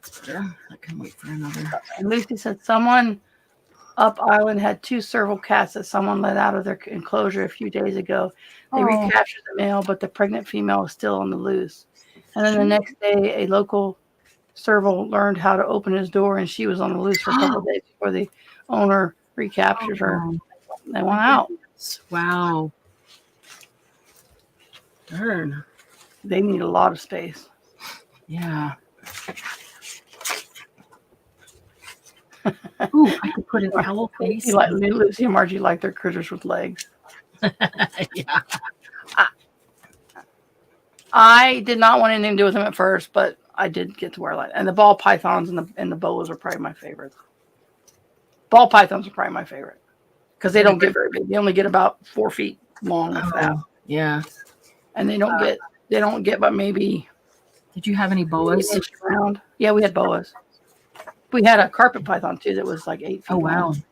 That's better. I can wait for another.
And Lucy said someone up island had 2 serval cats that someone let out of their enclosure a few days ago. They recaptured the male, but the pregnant female was still on the loose. And then the next day, a local serval learned how to open his door, and she was on the loose for a couple of days before the owner recaptured her. They went out.
Wow. Darn.
They need a lot of space.
Yeah. Ooh, I could put an owl face.
Lucy and Margie like their critters with legs.
Yeah.
I did not want anything to do with them at first, but I did get to wear light. And the ball pythons and the boas are probably my favorites. Ball pythons are probably my favorite because they don't get very big. They only get about 4 feet long.
Yeah.
And they don't get but maybe.
Did you have any boas?
Around? Yeah, we had boas. We had a carpet python too that was like 8 feet.
Oh wow.
Long.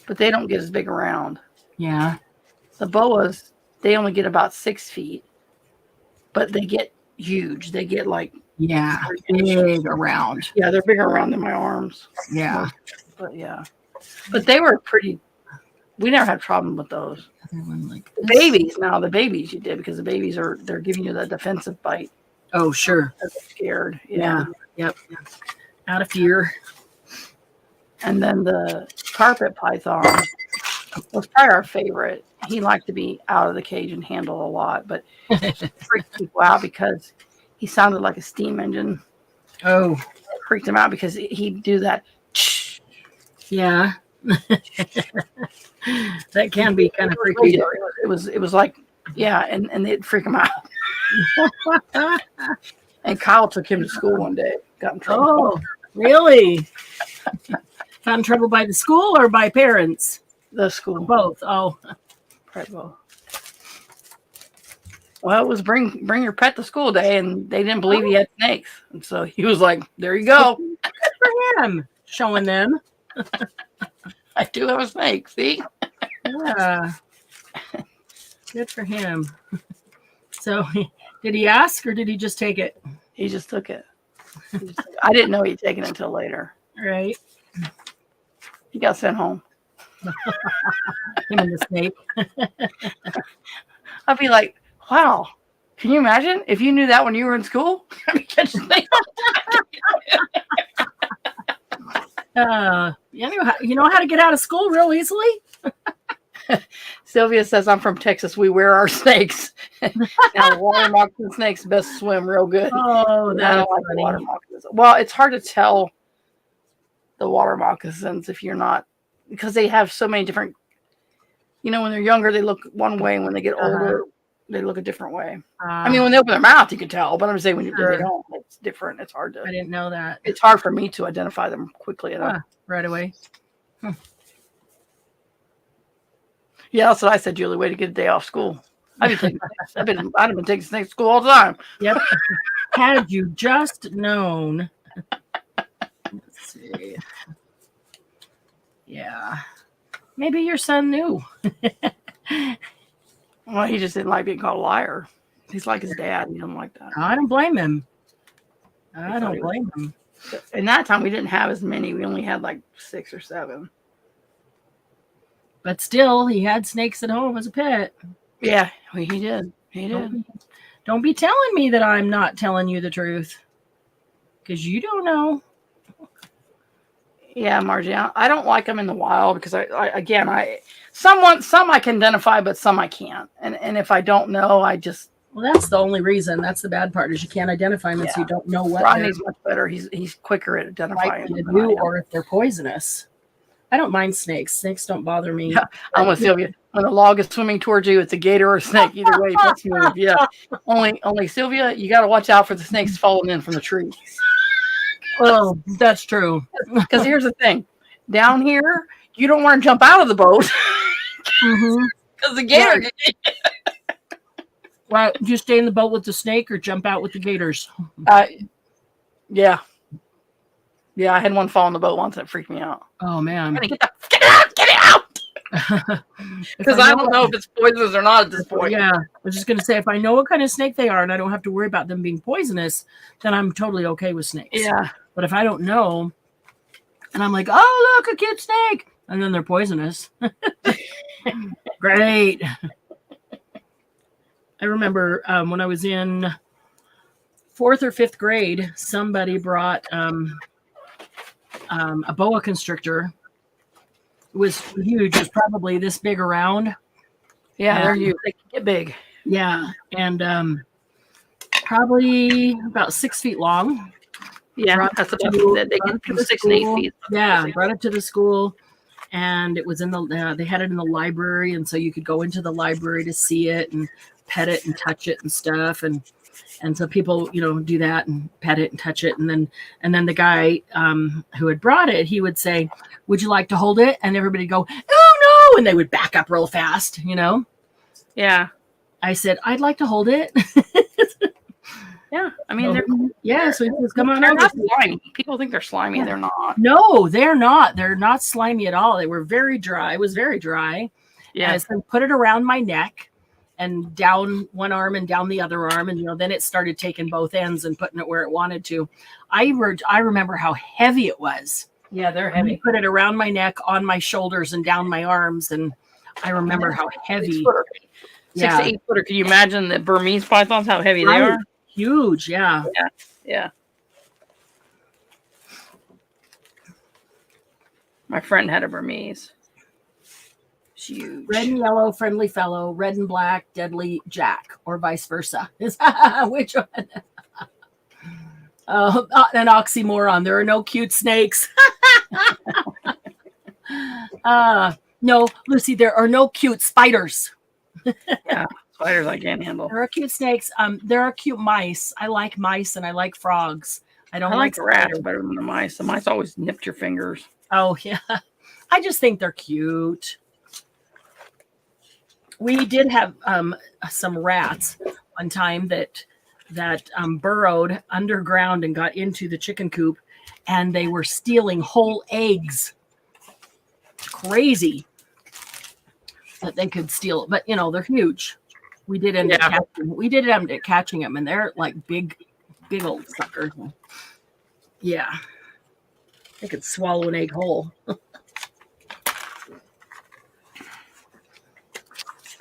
But they don't get as big around.
Yeah.
The boas, they only get about 6 feet, but they get huge. They get like
big around.
Yeah, they're bigger around than my arms.
Yeah.
But yeah. But they were pretty. We never had a problem with those.
Like
the babies you did because the babies they're giving you that defensive bite.
Oh sure.
They're scared.
Yeah. Yep. Out of fear.
And then the carpet python was probably our favorite. He liked to be out of the cage and handle a lot, but freaked people out because he sounded like a steam engine.
Oh.
It freaked him out because he'd do that.
Yeah. That can be kind of freaky.
It was like, and it'd freak him out. And Kyle took him to school one day. Got in trouble.
Oh, really? Got in trouble by the school or by parents?
The school.
Both. Oh.
Probably both. Well, it was bring your pet to school day, and they didn't believe he had snakes. And so he was like, there you go.
Good for him. Showing them.
I do have a snake, see?
Yeah. Good for him. So, did he ask or did he just take it?
He just took it. I didn't know he'd taken it until later.
Right.
He got sent home.
Him and the snake.
I'd be like, wow, can you imagine if you knew that when you were in school?
You know how to get out of school real easily?
Sylvia says, I'm from Texas. We wear our snakes. Now, water moccasin snakes best swim real good.
Oh, that's funny.
Water moccasins. Well, it's hard to tell the water moccasins if you're not, because they have so many different, when they're younger, they look one way, and when they get older, they look a different way. I mean, when they open their mouth, you can tell, but I'm saying when they don't, it's different. It's hard to.
I didn't know that.
It's hard for me to identify them quickly enough.
Right away.
Yeah, that's what I said, Julie. Way to get a day off school. I've been taking snakes to school all the time.
Yep. Had you just known. Let's see. Yeah. Maybe your son knew.
Well, he just didn't like being called a liar. He's like his dad. He didn't like that.
I don't blame him. I don't blame him.
In that time, we didn't have as many. We only had like 6 or 7.
But still, he had snakes at home as a pet.
Yeah, he did. He did.
Don't be telling me that I'm not telling you the truth. because you don't know.
Yeah, Margie, I don't like them in the wild because some I can identify, but some I can't. And if I don't know, I just.
Well, that's the only reason. That's the bad part is you can't identify them, so you don't know what
Rodney's much better. He's quicker at identifying
likely to
them than I
do,
am.
or if they're poisonous. I don't mind snakes. Snakes don't bother me.
Yeah, I'm with Sylvia. When the log is swimming towards you, it's a gator or a snake. Either way, let's move. Yeah. Only Sylvia, you got to watch out for the snakes falling in from the tree.
Oh, that's true.
Because here's the thing. Down here, you don't want to jump out of the boat. Because the gator.
Well, do you stay in the boat with the snake or jump out with the gators?
Yeah. Yeah, I had one fall in the boat once and it freaked me out.
Oh, man.
Get it out! Because I don't know if it's poisonous or not at this point.
Yeah, I was just going to say, if I know what kind of snake they are and I don't have to worry about them being poisonous, then I'm totally okay with snakes.
Yeah.
But if I don't know, and I'm like, oh, look, a cute snake, and then they're poisonous. Great. I remember when I was in 4th or 5th grade, somebody brought a boa constrictor. It was huge. It was probably this big around.
Yeah, they're huge. They can get big.
Yeah, and probably about 6 feet long.
Yeah, that's about that. They get from 6 and 8 feet.
Yeah, brought it to the school, and it was in the. They had it in the library, and so you could go into the library to see it and pet it and touch it and stuff, and so people, do that and pet it and touch it, and then the guy who had brought it, he would say, "Would you like to hold it?" And everybody go, "Oh no!" And they would back up real fast,
Yeah.
I said, "I'd like to hold it."
Yeah, I mean,
so he says, "Come on
they're
over."
not slimy. People think they're slimy. Yeah. They're not.
No, they're not. They're not slimy at all. They were very dry. It was very dry.
Yeah.
And so put it around my neck and down one arm and down the other arm. And, then it started taking both ends and putting it where it wanted to. I remember how heavy it was.
Yeah, they're heavy.
He put it around my neck, on my shoulders, and down my arms. And I remember how heavy.
6 to 8 footer. Can you imagine the Burmese pythons, how heavy they are?
Huge, yeah.
Yeah. My friend had a Burmese. Huge.
Red and yellow, friendly fellow. Red and black, deadly Jack, or vice versa. Which one? An oxymoron. There are no cute snakes. No, Lucy, there are no cute spiders.
Yeah, spiders I can't handle.
There are cute snakes. There are cute mice. I like mice and I like frogs. I don't like
rats better than the mice. The mice always nipped your fingers.
Oh, yeah. I just think they're cute. We did have some rats one time that burrowed underground and got into the chicken coop, and they were stealing whole eggs. Crazy that they could steal, but they're huge. We did end up catching them, and they're like big old suckers. Yeah, they could swallow an egg whole.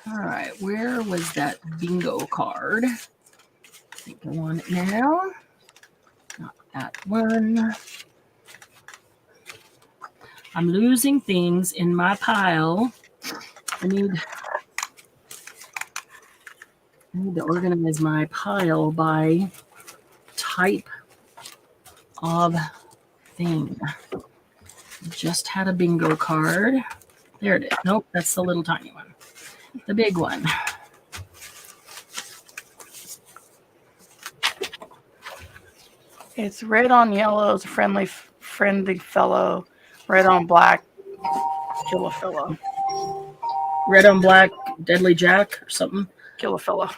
All right, where was that bingo card? I think I want it now. Not that one. I'm losing things in my pile. I need to organize my pile by type of thing. Just had a bingo card. There it is. Nope, that's the little tiny one. The big one.
It's red on yellow is a friendly fellow. Red on black, kill a fellow.
Red on black, deadly Jack or something.
Kill a fellow.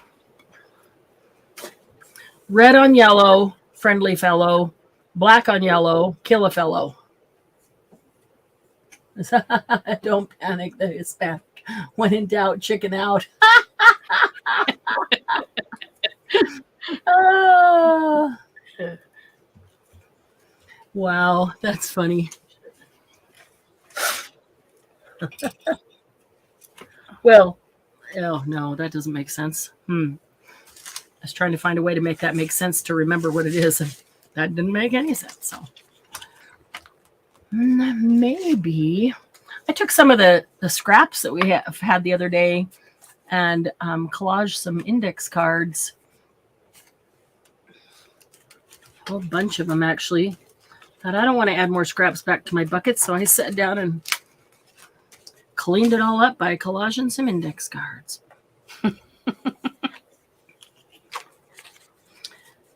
Red on yellow, friendly fellow. Black on yellow, kill a fellow. Don't panic, the Hispanic. When in doubt, chicken out. Oh. Wow, that's funny. Well, oh no, that doesn't make sense. I was trying to find a way to make that make sense to remember what it is. That didn't make any sense. So maybe I took some of the scraps that we have had the other day and collaged some index cards. A whole bunch of them, actually. But I don't want to add more scraps back to my bucket, so I sat down and cleaned it all up by collaging some index cards.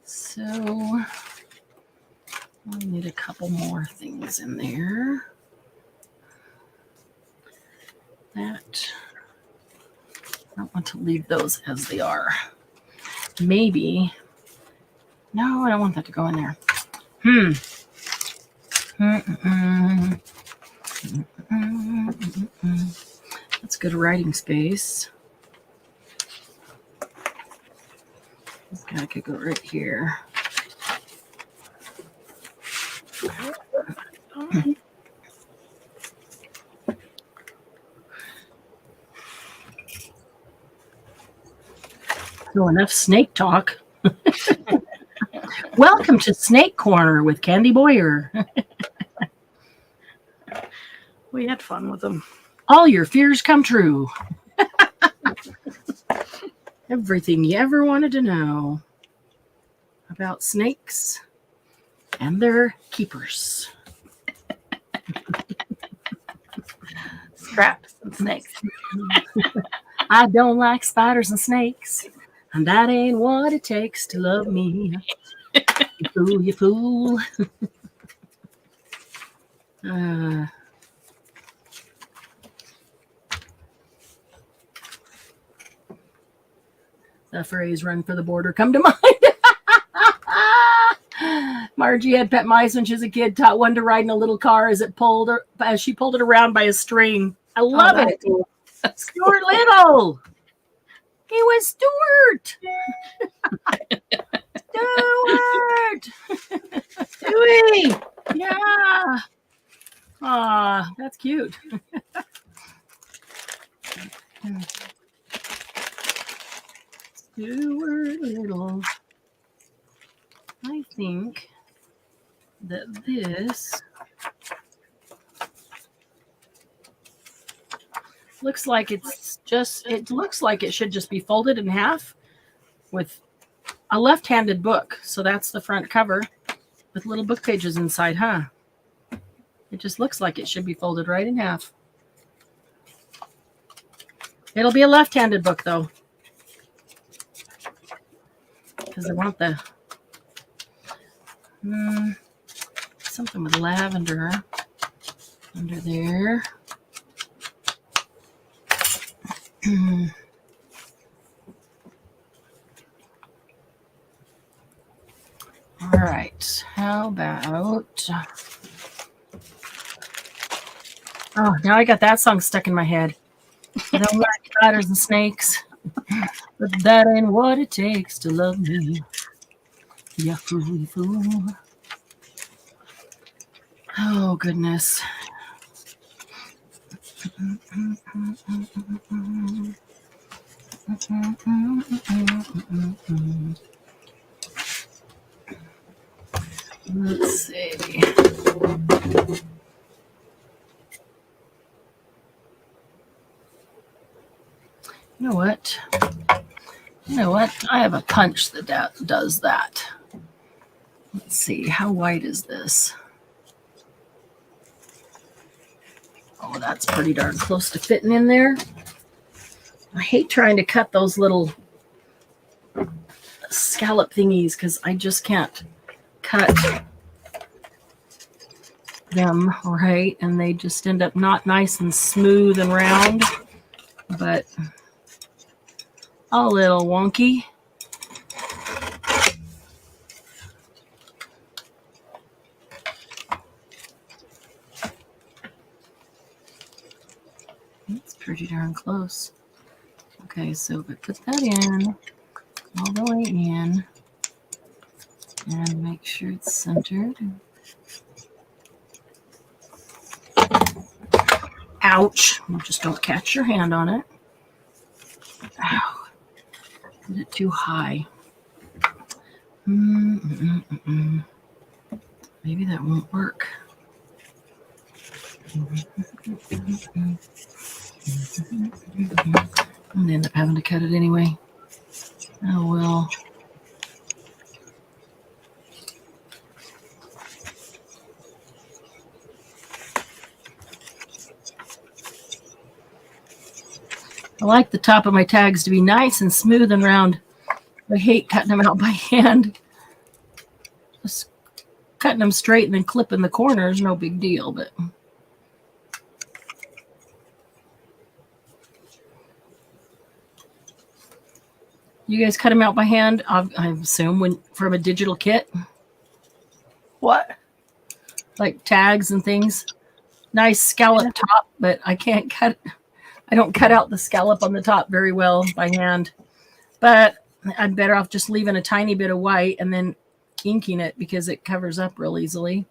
So I need a couple more things in there. That I don't want to leave those as they are. Maybe. No, I don't want that to go in there. That's good writing space. This guy could go right here. So enough snake talk. Welcome to Snake Corner with Candy Boyer.
We had fun with them.
All your fears come true. Everything you ever wanted to know about snakes and their keepers.
Scraps and snakes.
I don't like spiders and snakes, and that ain't what it takes to love me. You fool, you fool. The phrase "run for the border" come to mind. Margie had pet mice when she was a kid, taught one to ride in a little car as she pulled it around by a string. I love it. Cool. Stuart Little. He was Stuart. Stuart. Stewie. Yeah. Ah, that's cute. Stuart Little. I think that this looks like it looks like it should just be folded in half with a left-handed book. So that's the front cover with little book pages inside, huh? It just looks like it should be folded right in half. It'll be a left-handed book though, because I want the something with lavender under there. All right, how about now I got that song stuck in my head. I don't like spiders and snakes, but that ain't what it takes to love me. Yeah, fool, fool. Oh, goodness. Let's see. You know what? I have a punch that does that. Let's see. How white is this? Oh, that's pretty darn close to fitting in there. I hate trying to cut those little scallop thingies because I just can't cut them right, and they just end up not nice and smooth and round, but a little wonky. It's pretty darn close. Okay, so we put that in all the way in and make sure it's centered. Ouch. Just don't catch your hand on it. Ow. Put it too high. Maybe that won't work. I'm going to end up having to cut it anyway. Oh, well. I like the top of my tags to be nice and smooth and round. I hate cutting them out by hand. Just cutting them straight and then clipping the corners, no big deal, but you guys cut them out by hand, I assume, from a digital kit?
What?
Like tags and things. Nice scallop top, but I don't cut out the scallop on the top very well by hand. But I'm better off just leaving a tiny bit of white and then inking it because it covers up real easily.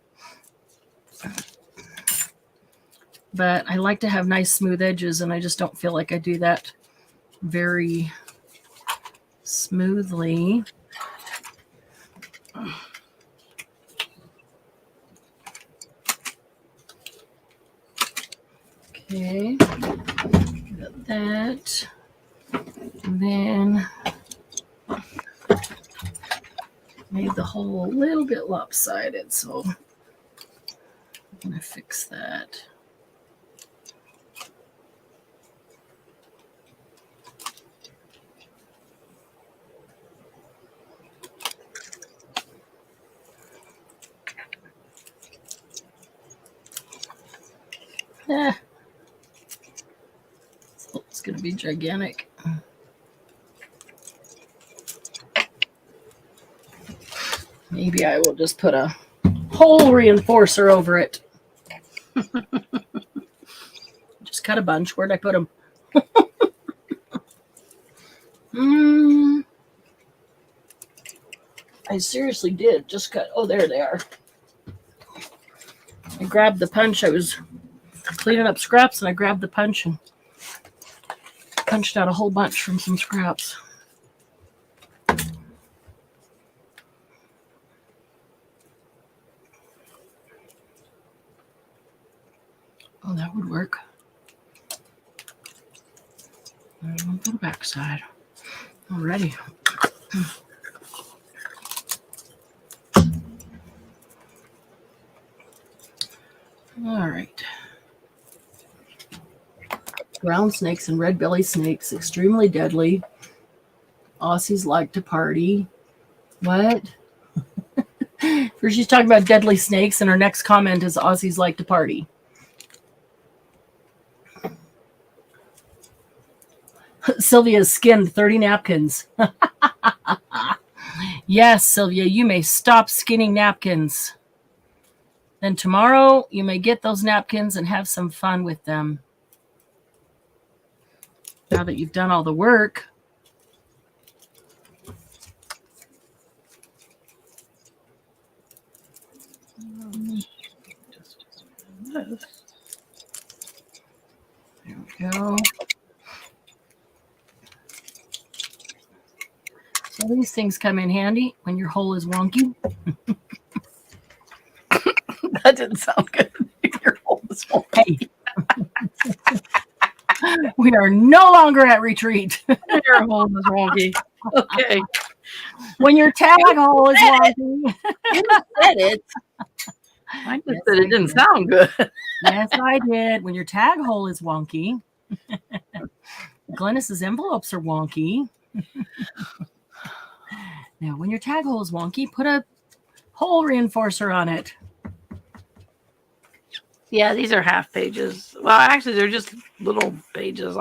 But I like to have nice smooth edges, and I just don't feel like I do that very smoothly. Okay, got that. And then made the hole a little bit lopsided, so I'm gonna fix that. It's gonna be gigantic. Maybe I will just put a hole reinforcer over it. Just cut a bunch. Where'd I put them? I seriously did just cut. Oh, there they are. I grabbed the punch. I was cleaning up scraps, and I grabbed the punch and punched out a whole bunch from some scraps. Oh, that would work. There's one for the back side. Alrighty. All right. Ground snakes and red belly snakes, extremely deadly. Aussies like to party. What? First she's talking about deadly snakes, and her next comment is Aussies like to party. Sylvia skinned 30 napkins. Yes, Sylvia, you may stop skinning napkins. Then tomorrow you may get those napkins and have some fun with them. Now that you've done all the work. There we go. So these things come in handy when your hole is wonky.
That didn't sound good. Your hole is wonky.
We are no longer at retreat.
Your hole is wonky. Okay.
When your tag hole is wonky.
You said it. I just said it didn't sound good.
Yes, I did. When your tag hole is wonky. Glennis's envelopes are wonky. Now, when your tag hole is wonky, put a hole reinforcer on it.
Yeah, these are half pages. Well, actually, they're just little pages.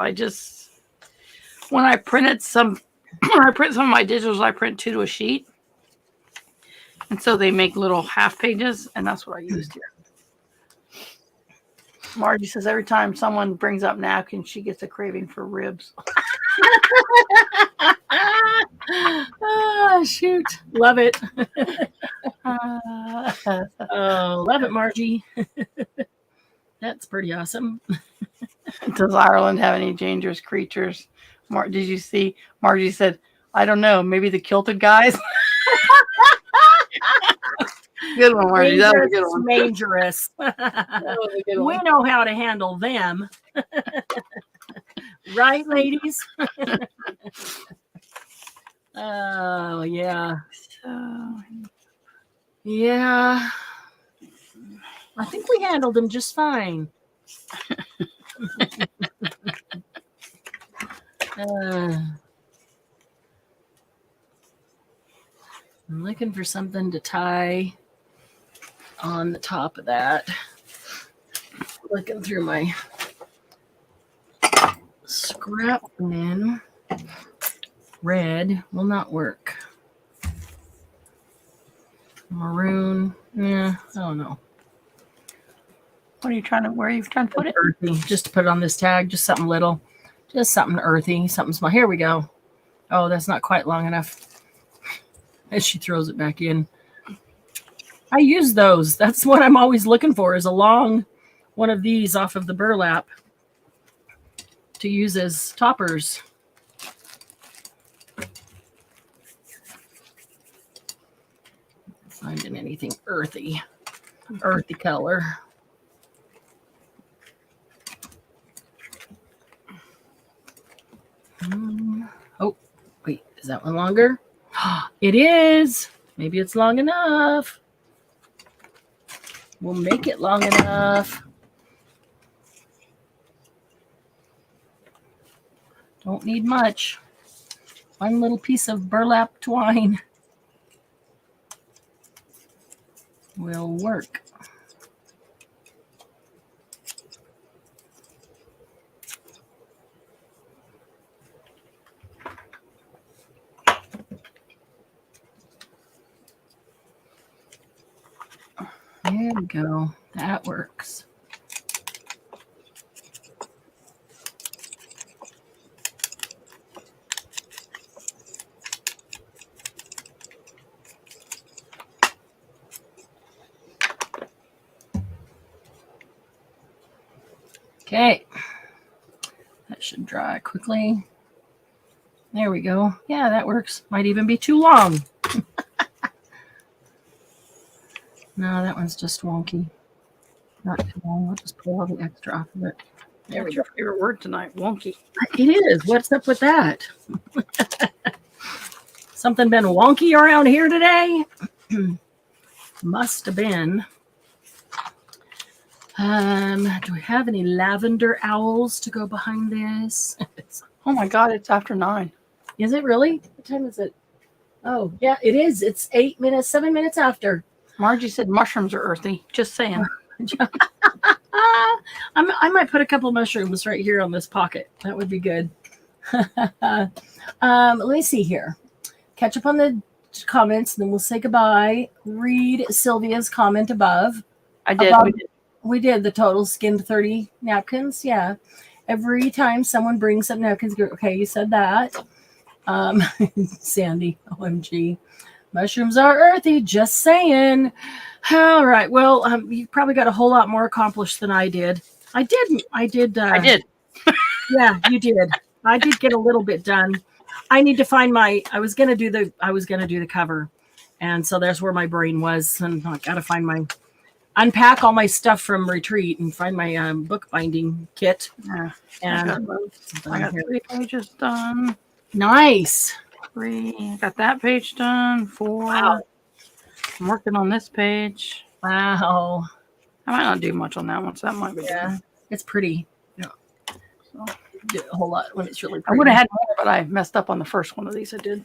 When I print some of my digitals, I print 2 to a sheet. And so they make little half pages, and that's what I used here. Margie says every time someone brings up napkins, she gets a craving for ribs.
Oh, shoot. Love it. Oh, love it, Margie. That's pretty awesome.
Does Ireland have any dangerous creatures? Did you see? Margie said, I don't know, maybe the kilted guys? Good one, Margie. That was a good one.
Dangerous. We know how to handle them. Right, ladies? Oh, yeah. Yeah. I think we handled them just fine. I'm looking for something to tie on the top of that. Looking through my scrap bin. Red will not work. Maroon. Yeah, I don't know.
Where are you trying to put it?
Earthy. Just to put it on this tag. Just something little. Just something earthy. Something small. Here we go. Oh, that's not quite long enough. As she throws it back in. I use those. That's what I'm always looking for, is a long one of these off of the burlap to use as toppers. Finding anything earthy color. Oh, wait, is that one longer? It is. Maybe it's long enough. We'll make it long enough. Don't need much. One little piece of burlap twine will work. There we go. That works. Okay. That should dry quickly. There we go. Yeah, that works. Might even be too long. No, that one's just wonky. Not too long. I'll just pull all the extra off of it.
There we go. Your favorite word tonight, wonky.
It is. What's up with that? Something been wonky around here today? Must have been. Do we have any lavender owls to go behind this?
Oh my God, it's after 9.
Is it really? What time is it? Oh, yeah, it is. It's 7 minutes after.
Margie said mushrooms are earthy. Just saying.
I might put a couple mushrooms right here on this pocket. That would be good. Let me see here. Catch up on the comments, and then we'll say goodbye. Read Sylvia's comment above.
I did.
We did the total skinned 30 napkins. Yeah. Every time someone brings up napkins, okay, you said that. Sandy, OMG. Mushrooms are earthy, just saying. All right. Well, you probably got a whole lot more accomplished than I did. I did.
I did.
Yeah, you did. I did get a little bit done. I need to find I was gonna do the cover. And so there's where my brain was. And I gotta unpack all my stuff from retreat and find my book binding kit.
Yeah.
And
I got 3 pages done.
Nice.
3. Got that page done. 4.
Wow.
I'm working on this page.
Wow.
I might not do much on that one, so that might be good.
It's pretty. Yeah. So do a whole lot when it's really pretty.
I would have had more, but I messed up on the first one of these. I did.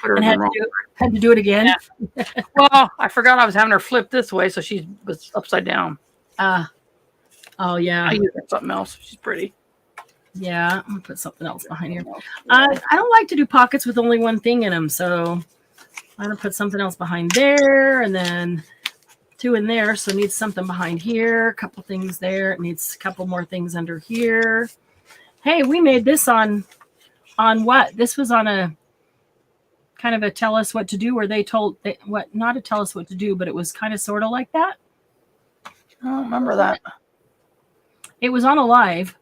And had to do it again.
Yeah. Well, I forgot I was having her flip this way, so she was upside down.
Oh yeah.
I used something else. She's pretty.
Yeah, I'm gonna put something else behind here. I don't like to do pockets with only one thing in them, so I'm gonna put something else behind there, and then 2 in there. So it needs something behind here, a couple things there. It needs a couple more things under here. Hey, we made this on what? This was on a kind of a tell us what to do, where they told not to tell us what to do, but it was kind of sort of like that.
I don't remember that.
It was on a live.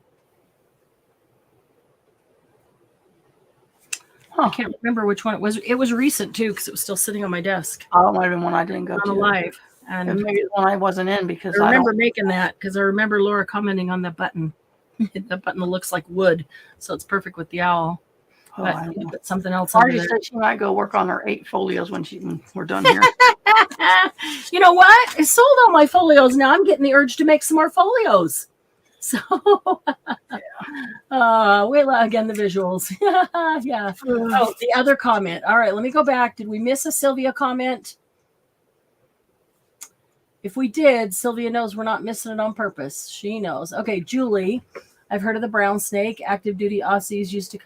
I can't remember which one it was. It was recent too, because it was still sitting on my desk.
Oh, it might have been one I didn't go
on
to.
Live. And
maybe one I wasn't in because
I remember making that because I remember Laura commenting on the button. The button that looks like wood, so it's perfect with the owl.
Oh,
but
I don't know.
Put something else
Margie
under there.
said she might go work on her 8 folios when we're done here.
You know what? I sold all my folios. Now I'm getting the urge to make some more folios. So, wait, again, the visuals. Yeah. Oh, the other comment. All right, let me go back. Did we miss a Sylvia comment? If we did, Sylvia knows we're not missing it on purpose. She knows. Okay, Julie. I've heard of the brown snake. Active duty Aussies used to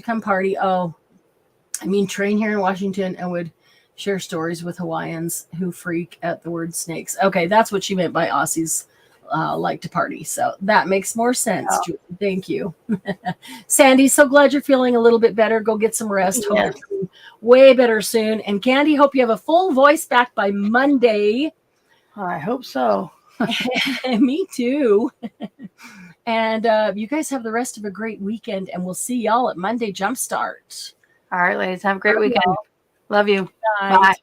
come party. Oh, I mean, train here in Washington and would share stories with Hawaiians who freak at the word snakes. Okay, that's what she meant by Aussies like to party. So that makes more sense. Oh. Julie. Thank you. Sandy, so glad you're feeling a little bit better. Go get some rest.
Yes.
Hope way better soon. And Candy, hope you have a full voice back by Monday.
I hope so.
Me too. And you guys have the rest of a great weekend, and we'll see y'all at Monday Jumpstart.
All right, ladies. Have a great weekend. Love you.
Bye. Bye.